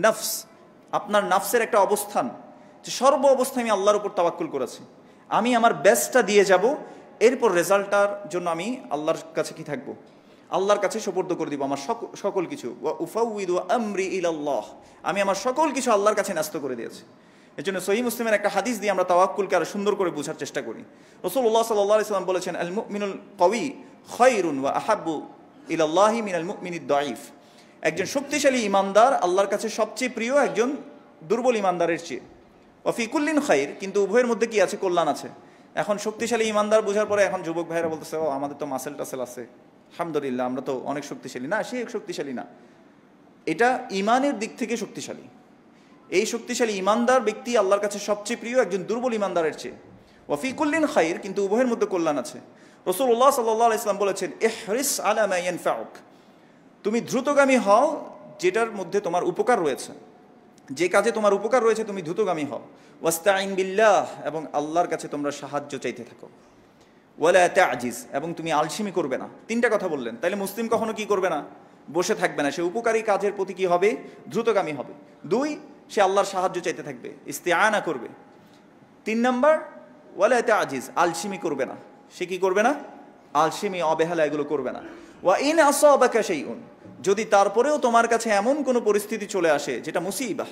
নফস, আপনার নফসের একটা অবস্থান, যে সর্ব অবস্থায় আমি আল্লাহর উপর তাওয়াক্কুল করেছি, আমি আমার বেস্টটা দিয়ে যাব, এরপর রেজাল্টটার জন্য আমি আল্লাহর কাছে কি থাকবো? আল্লাহর কাছে সুপর্দ করে দিব আমার সকল কিছু। ওয়া উফাউইদু আমরি ইলাল্লাহ, আমি আমার সকল কিছু আল্লাহর কাছে ন্যস্ত করে দিয়েছি। এর জন্য সহিহ মুসলিমের একটা হাদিস দিয়ে আমরা তাওয়াক্কুলকে আরো সুন্দর করে বোঝার চেষ্টা করি। রাসূলুল্লাহ সাল্লাল্লাহু আলাইহি ওয়াসাল্লাম বলেছেন, আল মুমিনুল কওয়ি খায়রুন ওয়া আহাব্বু ইলাল্লাহি মিনাল মুমিনিদ দাঈফ, একজন শক্তিশালী ইমানদার আল্লাহর কাছে সবচেয়ে প্রিয় একজন দুর্বল ইমানদারের চেয়ে। ওয়া ফি কুল্লিন খায়র, কিন্তু উভয়ের মধ্যে কি আছে? কল্যাণ আছে। এখন শক্তিশালী ইমানদার বোঝার পরে এখন যুবক ভাইরা বলতেছে, ও আমাদের তো মাসেল টাসেল আছে, আলহামদুলিল্লাহ আমরা তো অনেক শক্তিশালী। না, সে শক্তিশালী না, এটা ইমানের দিক থেকে শক্তিশালী। এই শক্তিশালী ইমানদার ব্যক্তি আল্লাহর কাছে সবচেয়ে প্রিয় একজন দুর্বল ইমানদারের চেয়ে। ওয়াফি কুল্লিন খাইর, কিন্তু উভয়ের মধ্যে কল্যাণ আছে। রাসূলুল্লাহ সাল্লাল্লাহু আলাইহি ওয়াসাল্লাম বলেছেন, ইহরিস আলা মা ইয়ানফাউক, তুমি দ্রুতগামী হও যেটার মধ্যে তোমার উপকার রয়েছে, যে কাজে তোমার উপকার রয়েছে তুমি দ্রুতগামী হও। ওয়াস্তাইন বিল্লাহ, এবং আল্লাহর কাছে তোমরা সাহায্য চাইতে থাকো। ওয়ালা তাজিজ, এবং তুমি আলসেমি করবে না। তিনটা কথা বললেন। তাহলে মুসলিম কখনো কি করবে না? বসে থাকবে না, সে উপকারী কাজের প্রতি কি হবে? দ্রুতগামী হবে। 2, সে আল্লাহর সাহায্য চাইতে থাকবে, ইস্তিআনা করবে। 3 নম্বর, ওয়ালা তাজিজ, আলসেমি করবে না। সে কি করবে না? আলসেমি, অবহেলা এগুলো করবে না। ওয়া ইন আসাবাকা শাইউন, যদি তারপরেও তোমার কাছে এমন কোনো পরিস্থিতি চলে আসে যেটা মুসিবাহ,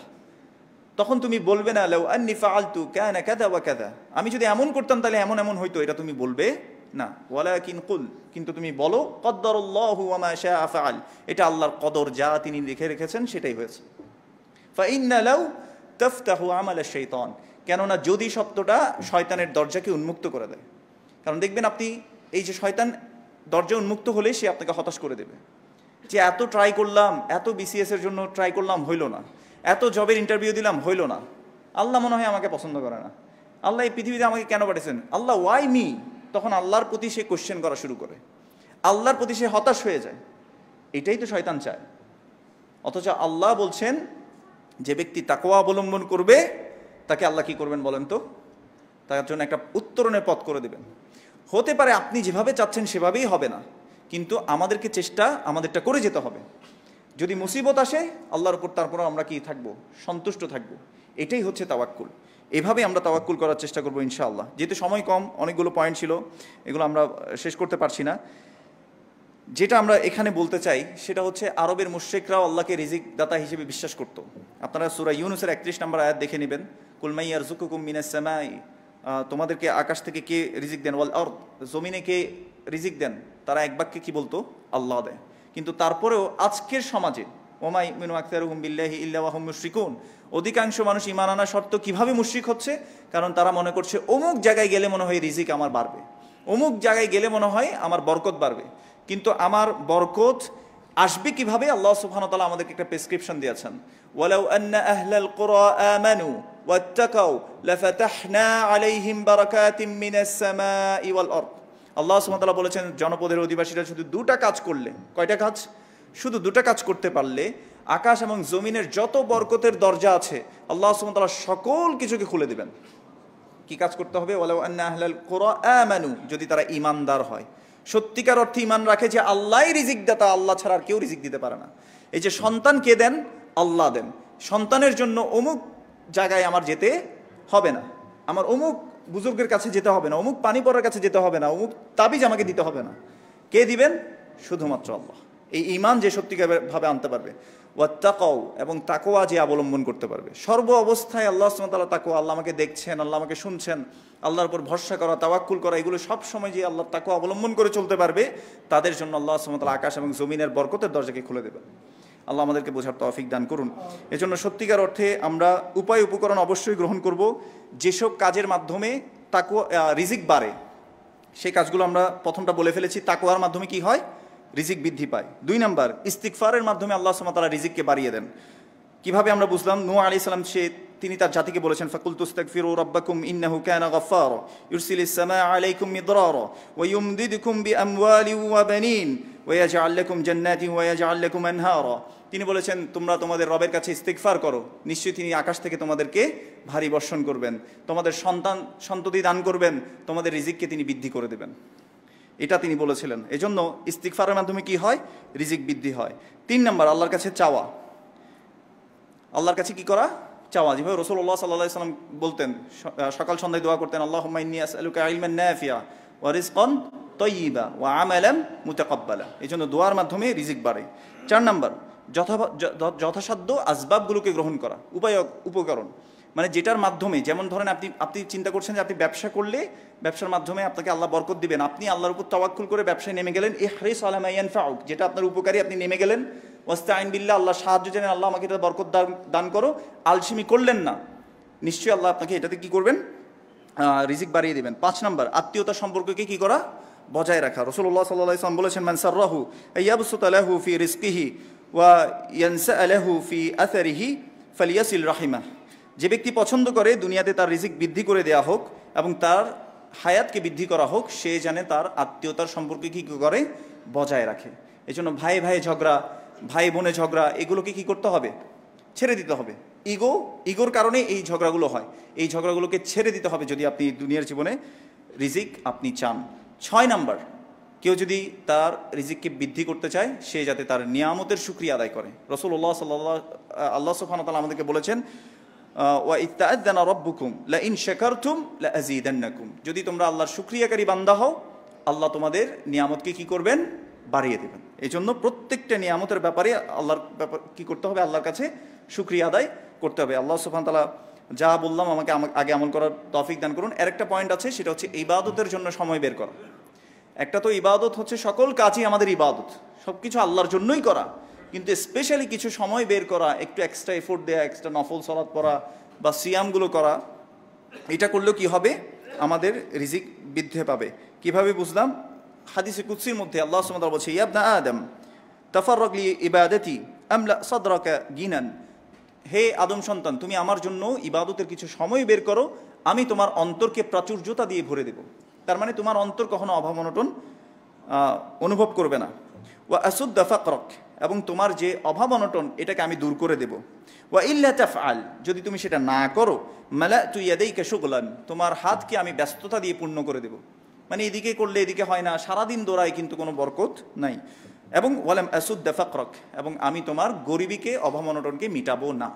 তখন তুমি বলবে না লাউ আন্নী ফাআলতু কানা কাযা ওয়া কাযা, আমি যদি এমন করতাম তাহলে এমন এমন হইতো, এটা তুমি বলবে না। ওয়ালাকিন কুল, কিন্তু তুমি বলো কদ্দারাল্লাহু ওয়া মা শাআ ফাআল, এটা আল্লাহর কদর, যা তিনি লিখে রেখেছেন সেটাই হয়েছে। ফাইন্না লাউ তাফতাহু আমাল আশ-শাইতান, কেননা যদি সত্যটা শয়তানের দরজাকে উন্মুক্ত করে দেয়। কারণ দেখবেন আপনি এই যে শয়তান দরজা উন্মুক্ত হলে সে আপনাকে হতাশ করে দেবে, যে এত ট্রাই করলাম, এত বিসিএস এর জন্য ট্রাই করলাম, হইল না, এত জবের ইন্টারভিউ দিলাম, হইল না, আল্লাহ মনে হয় আমাকে পছন্দ করে না, আল্লাহ এই পৃথিবীতে আমাকে কেন পাঠিয়েছেন, আল্লাহ ওয়াই মি, তখন আল্লাহর প্রতি সে কোশ্চেন করা শুরু করে, আল্লাহর প্রতি সে হতাশ হয়ে যায়। এটাই তো শয়তান চায়। অথচ আল্লাহ বলছেন যে ব্যক্তি তাকওয়া অবলম্বন করবে তাকে আল্লাহ কি করবেন বলেন তো? তার জন্য একটা উত্তরণের পথ করে দেবেন। হতে পারে আপনি যেভাবে চাচ্ছেন সেভাবেই হবে না, কিন্তু আমাদেরকে চেষ্টা আমাদেরটা করে যেতে হবে। যদি মুসিবত আসে আল্লাহর উপর, তারপরও আমরা কি থাকবো? সন্তুষ্ট থাকবো। এটাই হচ্ছে তাওয়াক্কুল। এভাবে আমরা তাওয়াক্কুল করার চেষ্টা করবো ইনশাআল্লাহ। যেহেতু সময় কম, অনেকগুলো পয়েন্ট ছিল, এগুলো আমরা শেষ করতে পারছি না। যেটা আমরা এখানে বলতে চাই সেটা হচ্ছে, আরবের মুশরিকরাও আল্লাহকে রিজিক দাতা হিসেবে বিশ্বাস করত। আপনারা সূরা ইউনূসের 31 নম্বর আয়াত দেখে নেবেন, কুল মান ইয়ারযুকুকুম মিনাস সামাই, তোমাদেরকে আকাশ থেকে কে রিজিক দেন, ওয়াল আরদ, জমিনে কে রিজিক দেন, তারা এক বাক্যে কি বলতো? আল্লাহ দেয়। কিন্তু তারপরেও আজকের সমাজে ওমা ইউমিনু আকতারুহুম বিল্লাহি ইল্লা ওয়া হুম মুশরিকুন, অধিকাংশ মানুষ ঈমান আনা সত্ত্বেও কিভাবে মুশরিক হচ্ছে? কারণ তারা মনে করছে অমুক জায়গায় গেলে মনে হয় রিজিক আমার বাড়বে, অমুক জায়গায় গেলে মনে হয় আমার বরকত বাড়বে। কিন্তু আমার বরকত আসবে কিভাবে? আল্লাহ সুবহানাহু ওয়া তাআলা আমাদেরকে একটা প্রেসক্রিপশন দিয়েছেন, ওয়ালাউ আন্না আহলাল কুরা আমানু ওয়াত্তাকাউ লাফাতাহনা আলাইহিম বারাকাতিম মিনাস সামাই ওয়াল আরদ। আল্লাহ সুবহানাহু ওয়া তাআলা বলেছেন, জনপদের অধিবাসীরা শুধু 2টা কাজ করলে, কয়টা কাজ? শুধু 2টা কাজ করতে পারলে আকাশ এবং জমিনের যত বরকতের দরজা আছে আল্লাহ সুবহানাহু ওয়া তাআলা সকল কিছুকে খুলে দিবেন। কি কাজ করতে হবে? ওয়ালাউ আন্না আহলাল কুরা আমানু, যদি তারা ঈমানদার হয়, সত্যিকার অর্থে ঈমান রাখে যে আল্লাহই রিজিক দাতা, আল্লাহ ছাড়া আর কেউ রিজিক দিতে পারে না। এই যে সন্তান কে দেন? আল্লাহ দেন। সন্তানের জন্য অমুক জায়গায় আমার যেতে হবে না, আমার অমুক বুজুর্গের কাছে যেতে হবে না, অমুক পানি পড়ার কাছে যেতে হবে না, অমুক তাবিজ আমাকে দিতে হবে না। কে দিবেন? শুধুমাত্র আল্লাহ। এই ঈমান যে সত্যিকারভাবে আনতে পারবে, ওয়াত্তাকাউ, এবং তাকওয়া যে অবলম্বন করতে পারবে সর্ব অবস্থায়, আল্লাহ সুবহানাহু ওয়া তাআলা তাকওয়া, আল্লাহ আমাকে দেখছেন, আল্লাহ আমাকে শুনছেন, আল্লাহর উপর ভরসা করা, তাওয়াক্কুল করা, এগুলো সব সময় যে আল্লাহর তাকওয়া অবলম্বন করে চলতে পারবে, তাদের জন্য আল্লাহ সুবহানাহু ওয়া তাআলা আকাশ এবং জমিনের বরকতের দরজাকে খুলে দেবেন। আল্লাহ আমাদেরকে বোঝার তৌফিক দান করুন। এজন্য সত্যিকার অর্থে আমরা উপায় উপকরণ অবশ্যই গ্রহণ করব, যেসব কাজের মাধ্যমে তাকওয়া রিজিক বাড়ে সেই কাজগুলো আমরা প্রথমটা বলে ফেলেছি। তাকওয়ার মাধ্যমে কি হয়? রিজিক বৃদ্ধি পায়। 2 নাম্বার, ইস্তিগফারের মাধ্যমে আল্লাহ সুবহানাহু ওয়া তাআলা রিজিককে বাড়িয়ে দেন। কিভাবে আমরা বুঝলাম? নূহ আলাইহিস সালাম তিনি তার জাতিকে বলেছেন, ফাকুলতু আস্তাগফিরু রাব্বাকুম ইন্নাহু কানা গাফফারা ইউরসিলিস সামাআ আলাইকুম মিদরারা ওয়া ইউমদিদুকুম বিআমওয়ালিন ওয়া বানিন ওয়া ইয়াজআল লাকুম জান্নাতিন ওয়া ইয়াজআল লাকুম আনহারা। তিনি বলেছেন, তোমরা তোমাদের রবের কাছে ইস্তিগফার করো, নিশ্চয়ই তিনি আকাশ থেকে তোমাদেরকে ভারী বর্ষণ করবেন, তোমাদের সন্ততি দান করবেন, তোমাদের রিজিককে তিনি বৃদ্ধি করে দেবেন। এটা তিনি বলেছিলেন। এজন্য ইস্তিগফারের মাধ্যমে কি হয়? রিজিক বৃদ্ধি হয়। 3 নাম্বার, আল্লাহর কাছে চাওয়া। আল্লাহর কাছে কি করা? চাওয়া। যেভাবে রাসূলুল্লাহ সাল্লাল্লাহু আলাইহি ওয়াসাল্লাম বলতেন, সকাল সন্ধ্যায় দোয়া করতেন, আল্লাহুম্মা ইন্নী আসআলুকা ইলমান নাফিআ ওয়া রিজকান তাইয়্যিবা ওয়া আমালান মুতাকাব্বালা। এজন্য দোয়ার মাধ্যমে রিজিক বাড়ে। 4 নাম্বার, যথাসাধ্য আসবাবগুলোকে গ্রহণ করা, উপকরণ, মানে যেটার মাধ্যমে, যেমন ধরেন আপনি চিন্তা করছেন যে আপনি ব্যবসা করলে ব্যবসার মাধ্যমে আপনাকে আল্লাহ বরকত দিবেন, আপনি আল্লাহর উপর তাওয়াক্কুল করে ব্যবসায় নেমে গেলেন, ইহরিস আলা মা ইয়ানফাউক, যেটা আপনার উপকারী, আপনি নেমে গেলেন, ওয়াস্তাইন বিল্লাহ, আল্লাহ সাহায্য জানেন, আল্লাহ আমাকে এটা বরকত দান করো, আলসেমি করলেন না, নিশ্চয়ই আল্লাহ আপনাকে এটাতে কি করবেন? রিজিক বাড়িয়ে দেবেন। 5 নাম্বার, আত্মীয়তা সম্পর্ককে কি করা? বজায় রাখা। রাসূলুল্লাহ সাল্লাল্লাহু আলাইহি ওয়াসাল্লাম বলেছেন, মান সাররাহু আইয়াবসুতা লাহু ফি রিজকিহি ওয়া ইয়ানসাআলাহু ফি আসারিহি ফালিয়াসিল রাহিমাহ, যে ব্যক্তি পছন্দ করে দুনিয়াতে তার রিজিক বৃদ্ধি করে দেয়া হোক এবং তার হায়াতকে বৃদ্ধি করা হোক, সে জানে তার আত্মীয়তার সম্পর্কে কী করে বজায় রাখে। এই জন্য ভাই ভাই ঝগড়া, ভাই বোনে ঝগড়া, এগুলোকে কি করতে হবে? ছেড়ে দিতে হবে। ইগোর কারণে এই ঝগড়াগুলো হয়, এই ঝগড়াগুলোকে ছেড়ে দিতে হবে যদি আপনি দুনিয়ার জীবনে রিজিক আপনি চান। 6 নাম্বার, কেউ যদি তার রিজিককে বৃদ্ধি করতে চায়, সে যাতে তার নিয়ামতের শুকরিয়া আদায় করে। রাসূলুল্লাহ আল্লাহ সুবহানাহু ওয়া তাআলা আমাদেরকে বলেছেন, ওয়া ইত্তাআযানা রাব্বুকুম লা ইন শাকারতুম লা আযীদান্নাকুম, যদি তোমরা আল্লাহর শুকরিয়াকারী বান্দা হও, আল্লাহ তোমাদের নিয়ামতকে কি করবেন? বাড়িয়ে দেবেন। এই জন্য প্রত্যেকটা নিয়ামতের ব্যাপারে আল্লাহর ব্যাপার কি করতে হবে? আল্লাহর কাছে শুকরিয়া আদায় করতে হবে। আল্লাহ সুবহানাহু ওয়া তাআলা যা বললাম আমাকে আগে আমল করার তৌফিক দান করুন। আরেকটা পয়েন্ট আছে, সেটা হচ্ছে ইবাদতের জন্য সময় বের করা। একটা তো ইবাদত হচ্ছে সকল কাজই আমাদের ইবাদত, সব কিছু আল্লাহর জন্যই করা, কিন্তু স্পেশালি কিছু সময় বের করা, একটু এক্সট্রা এফোর্ট দেওয়া, এক্সট্রা নফল সালাত পড়া বা সিয়ামগুলো করা, এটা করলেও কি হবে? আমাদের রিজিক বৃদ্ধি পাবে। কিভাবে বুঝলাম? হাদিসে কুদসির মধ্যে আল্লাহ সুবহানাহু ওয়া তাআলা বলছে, ইয়া ইবনা আদম তাফাররাগ লি ইবাদাতি আমলা সাদরাকা গিনান, হে আদম সন্তান, তুমি আমার জন্য ইবাদতের কিছু সময় বের করো, আমি তোমার অন্তরকে প্রাচুর্যতা দিয়ে ভরে দেব। তার মানে তোমার অন্তর কখনো অভাব অনটন অনুভব করবে না। ওয়া আসুদ্দা ফাকরাক, এবং তোমার যে অভাব অনটন এটাকে আমি দূর করে দেব। ওয়া ইল্লা তাফআল, যদি তুমি সেটা না করো, মালাতু ইয়াদাইকা শুগলান, তোমার হাতকে আমি ব্যস্ততা দিয়ে পূর্ণ করে দেব। মানে এদিকে করলে এদিকে হয় না, সারাদিন দৌড়ায় কিন্তু কোনো বরকত নাই। এবং ওয়ালাম আসুদ্দা ফাকরাক, এবং আমি তোমার গরিবীকে, অভাব অনটনকে মিটাবো না।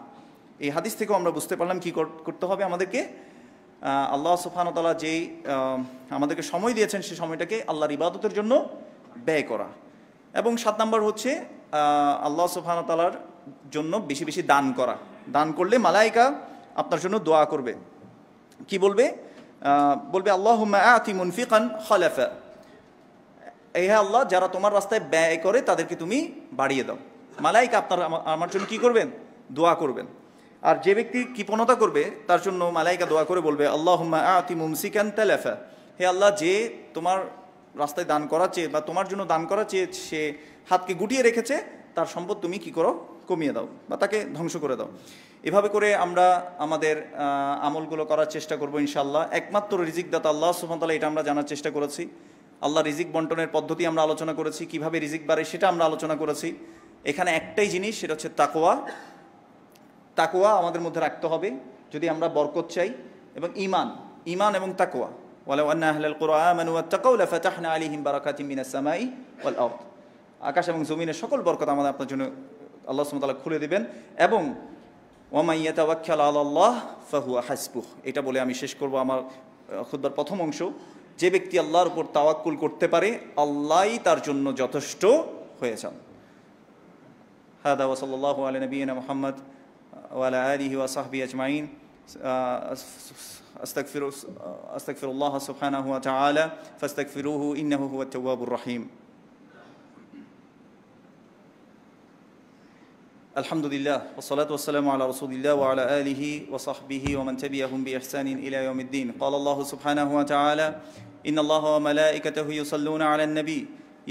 এই হাদিস থেকেও আমরা বুঝতে পারলাম কি করতে হবে আমাদেরকে। আল্লাহ সুবহানাহু ওয়া তাআলা যেই আমাদেরকে সময় দিয়েছেন, সেই সময়টাকে আল্লাহর ইবাদতের জন্য ব্যয় করা। এবং 7 নাম্বার হচ্ছে আল্লাহ সুবহানাহু ওয়া তাআলার জন্য বেশি বেশি দান করা। দান করলে মালায়েকা আপনার জন্য দোয়া করবে। কি বলবে? বলবে, আল্লাহুম্মা আতি মুনফিকান খালাফা, এই হে আল্লাহ, যারা তোমার রাস্তায় ব্যয় করে তাদেরকে তুমি বাড়িয়ে দাও। মালায়েকা আপনার আমার জন্য কি করবেন? দোয়া করবেন। আর যে ব্যক্তি কৃপণতা করবে তার জন্য মালায়েকা দোয়া করে বলবে, আল্লাহুম্মা আতি মুমসিকান তালাফা, হে আল্লাহ, যে তোমার রাস্তায় দান করা চেয়ে বা তোমার জন্য দান করা চেয়ে সে হাতকে গুটিয়ে রেখেছে, তার সম্পদ তুমি কি করো? কমিয়ে দাও বা তাকে ধ্বংস করে দাও। এভাবে করে আমরা আমাদের আমলগুলো করার চেষ্টা করবো ইনশাআল্লাহ। একমাত্র রিজিকদাতা আল্লাহ সুবহানাহু ওয়া তাআলা, এটা আমরা জানার চেষ্টা করেছি। আল্লাহ রিজিক বন্টনের পদ্ধতি আমরা আলোচনা করেছি, কিভাবে রিজিক বাড়ে সেটা আমরা আলোচনা করেছি। এখানে একটাই জিনিস, সেটা হচ্ছে তাকওয়া। তাকওয়া আমাদের মধ্যে রাখতে হবে যদি আমরা বরকত চাই, এবং ঈমান এবং তাকওয়া। ওয়ালাউ আন্না আহলাল কুরআ আমানু ওয়াত্তাকাউ লাফাতাহনা আলাইহিম বারাকাতিম মিনাস সামাই ওয়াল আরদ, আকাশ এবং জমিনের সকল বরকত আমাদের আপনার জন্য আল্লাহ সুবহানাহু ওয়া তাআলা খুলে দিবেন। এবং ওয়া মান ইয়াতাওয়াক্কাল আলাল্লাহ ফাহুয়া হাসবুহ, এটা বলে আমি শেষ করব আমার খুতবার প্রথম অংশ। যে ব্যক্তি আল্লাহর উপর তাওয়াক্কুল করতে পারে, আল্লাহই তার জন্য যথেষ্ট হয়ে যান। হাদা ওয়া সাল্লাল্লাহু আলা নবিয়িনা মুহাম্মদ ওয়া আলা আলিহি ওয়া সাহবিহি আজমাইন। আস্তাগফিরুল্লাহ সুবহানাহু ওয়া তাআলা ফাস্তাগফিরুহু ইন্নাহু হুয়াত তাওয়াবুর রহিম। আলহামদুলিল্লাহ ওয়াসসালাতু ওয়াসসালামু আলা রাসূলিল্লাহ ওয়া আলা আলিহি ওয়া সাহবিহি ওয়া মান তাবিআহুম বিইহসানিন ইলা ইয়াউমিদ্দিন। ক্বালা আল্লাহু সুবহানাহু ওয়া তাআলা, ইন্নাল্লাহা ওয়া মালাইকাতাহু ইউসাল্লুনা আলান নবী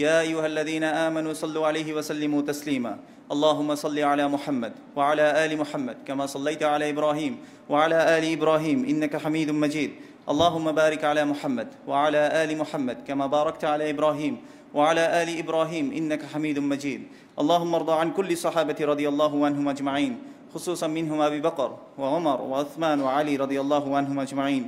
ইয়া আইয়ুহাল্লাযীনা আমানু সাল্লু আলাইহি ওয়া সাল্লিমু তাসলিমা। اللهم صل على محمد وعلى آل محمد كما صليت على إبراهيم وعلى آل إبراهيم إنك حميد مجيد. اللهم بارك على محمد وعلى آل محمد كما باركت على إبراهيم وعلى آل إبراهيم إنك حميد مجيد. اللهم ارض عن كل صحابة رضي الله عنهم أجمعين، خصوصا منهم أبي بكر وعمر وعثمان وعلي رضي الله عنهم أجمعين.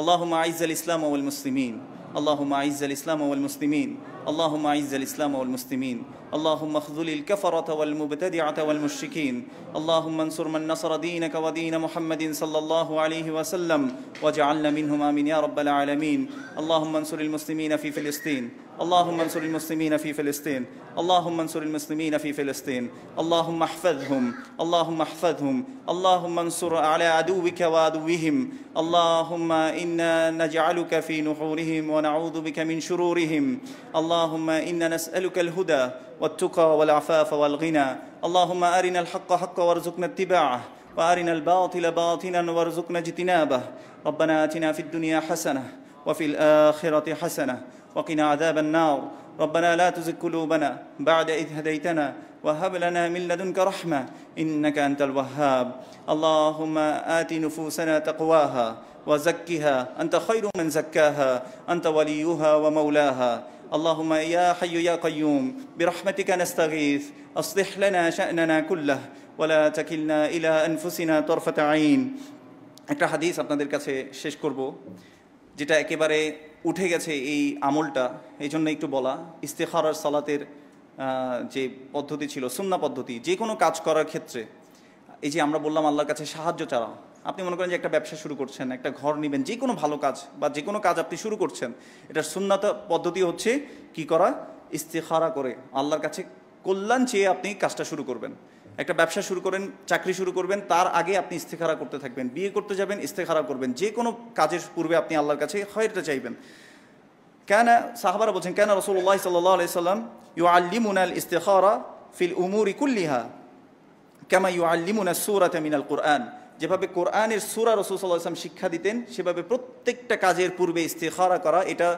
اللهم أعز الإسلام والمسلمين، اللهم أعز الإسلام والمسلمين، اللهم أعز الإسلام والمسلمين. اللهم اخذل الكفرة والمبتدعة والمشركين. اللهم انصر من نصر دينك ودين محمد صلى الله عليه وسلم واجعلنا منهم آمين يا رب العالمين. اللهم انصر المسلمين في فلسطين، اللهم انصر المسلمين في فلسطين، اللهم انصر المسلمين في فلسطين. اللهم احفظهم، اللهم احفظهم، اللهم انصر على عدوك وعدوهم. اللهم إنا نجعلك في نحورهم ونعوذ بك من شرورهم. اللهم إنا نسألك الهدى والتقى والعفاف والغنى. اللهم أرنا الحق حقا وارزقنا اتباعه، وأرنا الباطل باطلا وارزقنا اجتنابه. ربنا آتنا في الدنيا حسنة وفي الآخرة حسنة وقنا عذاب النار. ربنا لا تزغ قلوبنا بعد إذ هديتنا وهب لنا من لدنك رحمة إنك أنت الوهاب اللهم آت نفوسنا تقواها وزكها أنت خير من زكاها أنت وليها ومولاها اللهم يا حي يا قيوم برحمتك نستغيث أصلح لنا شأننا كله ولا تكلنا إلى أنفسنا طرفة عين একটা হাদিস আপনাদের কাছে শেষ করব যেটা একেবারে উঠে গেছে এই আমলটা এই জন্য একটু বলা ইস্তেখারার সালাতের যে পদ্ধতি ছিল সুন্নাহ পদ্ধতি যে কোনো কাজ করার ক্ষেত্রে এই যে আমরা বললাম আল্লাহর কাছে সাহায্য চাওয়া আপনি মনে করেন যে একটা ব্যবসা শুরু করছেন একটা ঘর নেবেন যে কোনো ভালো কাজ বা যে কোনো কাজ আপনি শুরু করছেন এটার সুন্নাত পদ্ধতি হচ্ছে কি করা ইস্তেখারা করে আল্লাহর কাছে কল্যাণ চেয়ে আপনি কাজটা শুরু করবেন একটা ব্যবসা শুরু করেন চাকরি শুরু করবেন তার আগে আপনি ইস্তেখারা করতে থাকবেন বিয়ে করতে যাবেন ইস্তেখারা করবেন যে কোনো কাজের পূর্বে আপনি আল্লাহর কাছে খায়রটা চাইবেন কেন সাহাবারা বলছেন কেন রাসূলুল্লাহ সাল্লাল্লাহু আলাইহি সাল্লাম ইউআল্লিমুনা আল ইস্তিখারা ফিল উমুরি কুল্লিহা কামা ইউআল্লিমুনা সূরাতা মিনাল কুরআন যেভাবে কোরআনের সূরা রাসূল সাল্লাল্লাহু আলাইহি ওয়াসাল্লাম শিক্ষা দিতেন সেভাবে প্রত্যেকটা কাজের পূর্বে ইস্তিখারা করা এটা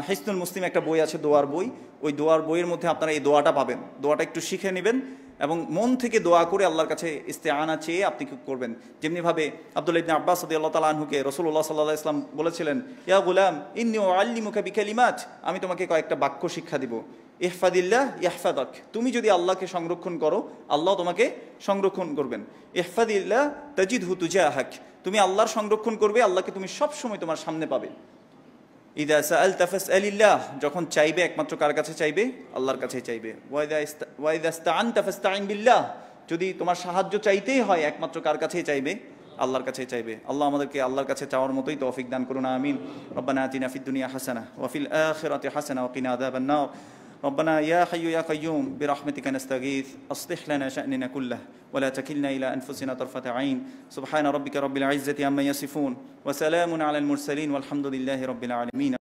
হিসনুল মুসলিম একটা বই আছে দোয়ার বই ওই দোয়ার বইয়ের মধ্যে আপনারা এই দোয়াটা পাবেন দোয়াটা একটু শিখে নেবেন এবং মন থেকে দোয়া করে আল্লাহর কাছে ইস্তেআনা চেয়ে আপনি কি করবেন যেমনিভাবে আব্দুল্লাহ ইবনে আব্বাস রাদিয়াল্লাহু তাআলা আনহুকে রাসূলুল্লাহ সাল্লাল্লাহু আলাইহি ওয়াসাল্লাম বলেছিলেন ইয়া গুলাম ইন্নী উআল্লিমুকা বিকালিমাত আমি তোমাকে কয়েকটা বাক্য শিক্ষা দিব ইহফাদিল্লাহ ইহফাদাক তুমি যদি আল্লাহকে সংরক্ষণ করো আল্লাহ তোমাকে সংরক্ষণ করবেন ইহফাদিল্লাহ তাজিদহু তুজাহাক তুমি আল্লাহর সংরক্ষণ করবে আল্লাহকে তুমি সব সময় তোমার সামনে পাবে ইদা সাআলতা ফাসআলিল্লাহ যখন চাইবে একমাত্র কার কাছে চাইবে আল্লাহর কাছেই চাইবে ওয়া ইদা ইসতাআনতা ফাসতাইন বিল্লাহ যদি তোমার সাহায্য চাইতেই হয় একমাত্র কার কাছেই চাইবে আল্লাহর কাছেই চাইবে আল্লাহ আমাদেরকে আল্লাহর কাছে চাওয়ার মতোই তৌফিক দান করুন আমিন রব্বানা আতিনা ফিদ দুনিয়া হাসানাহ ওয়া ফিল আখিরাতি হাসানাহ ওয়া কিনা আযাবান নার ربنا يا حي يا قيوم برحمتك نستغيث أصلح لنا شأننا كله ولا تكلنا إلى أنفسنا طرفة عين سبحان ربك رب العزة عما يصفون وسلام على المرسلين والحمد لله رب العالمين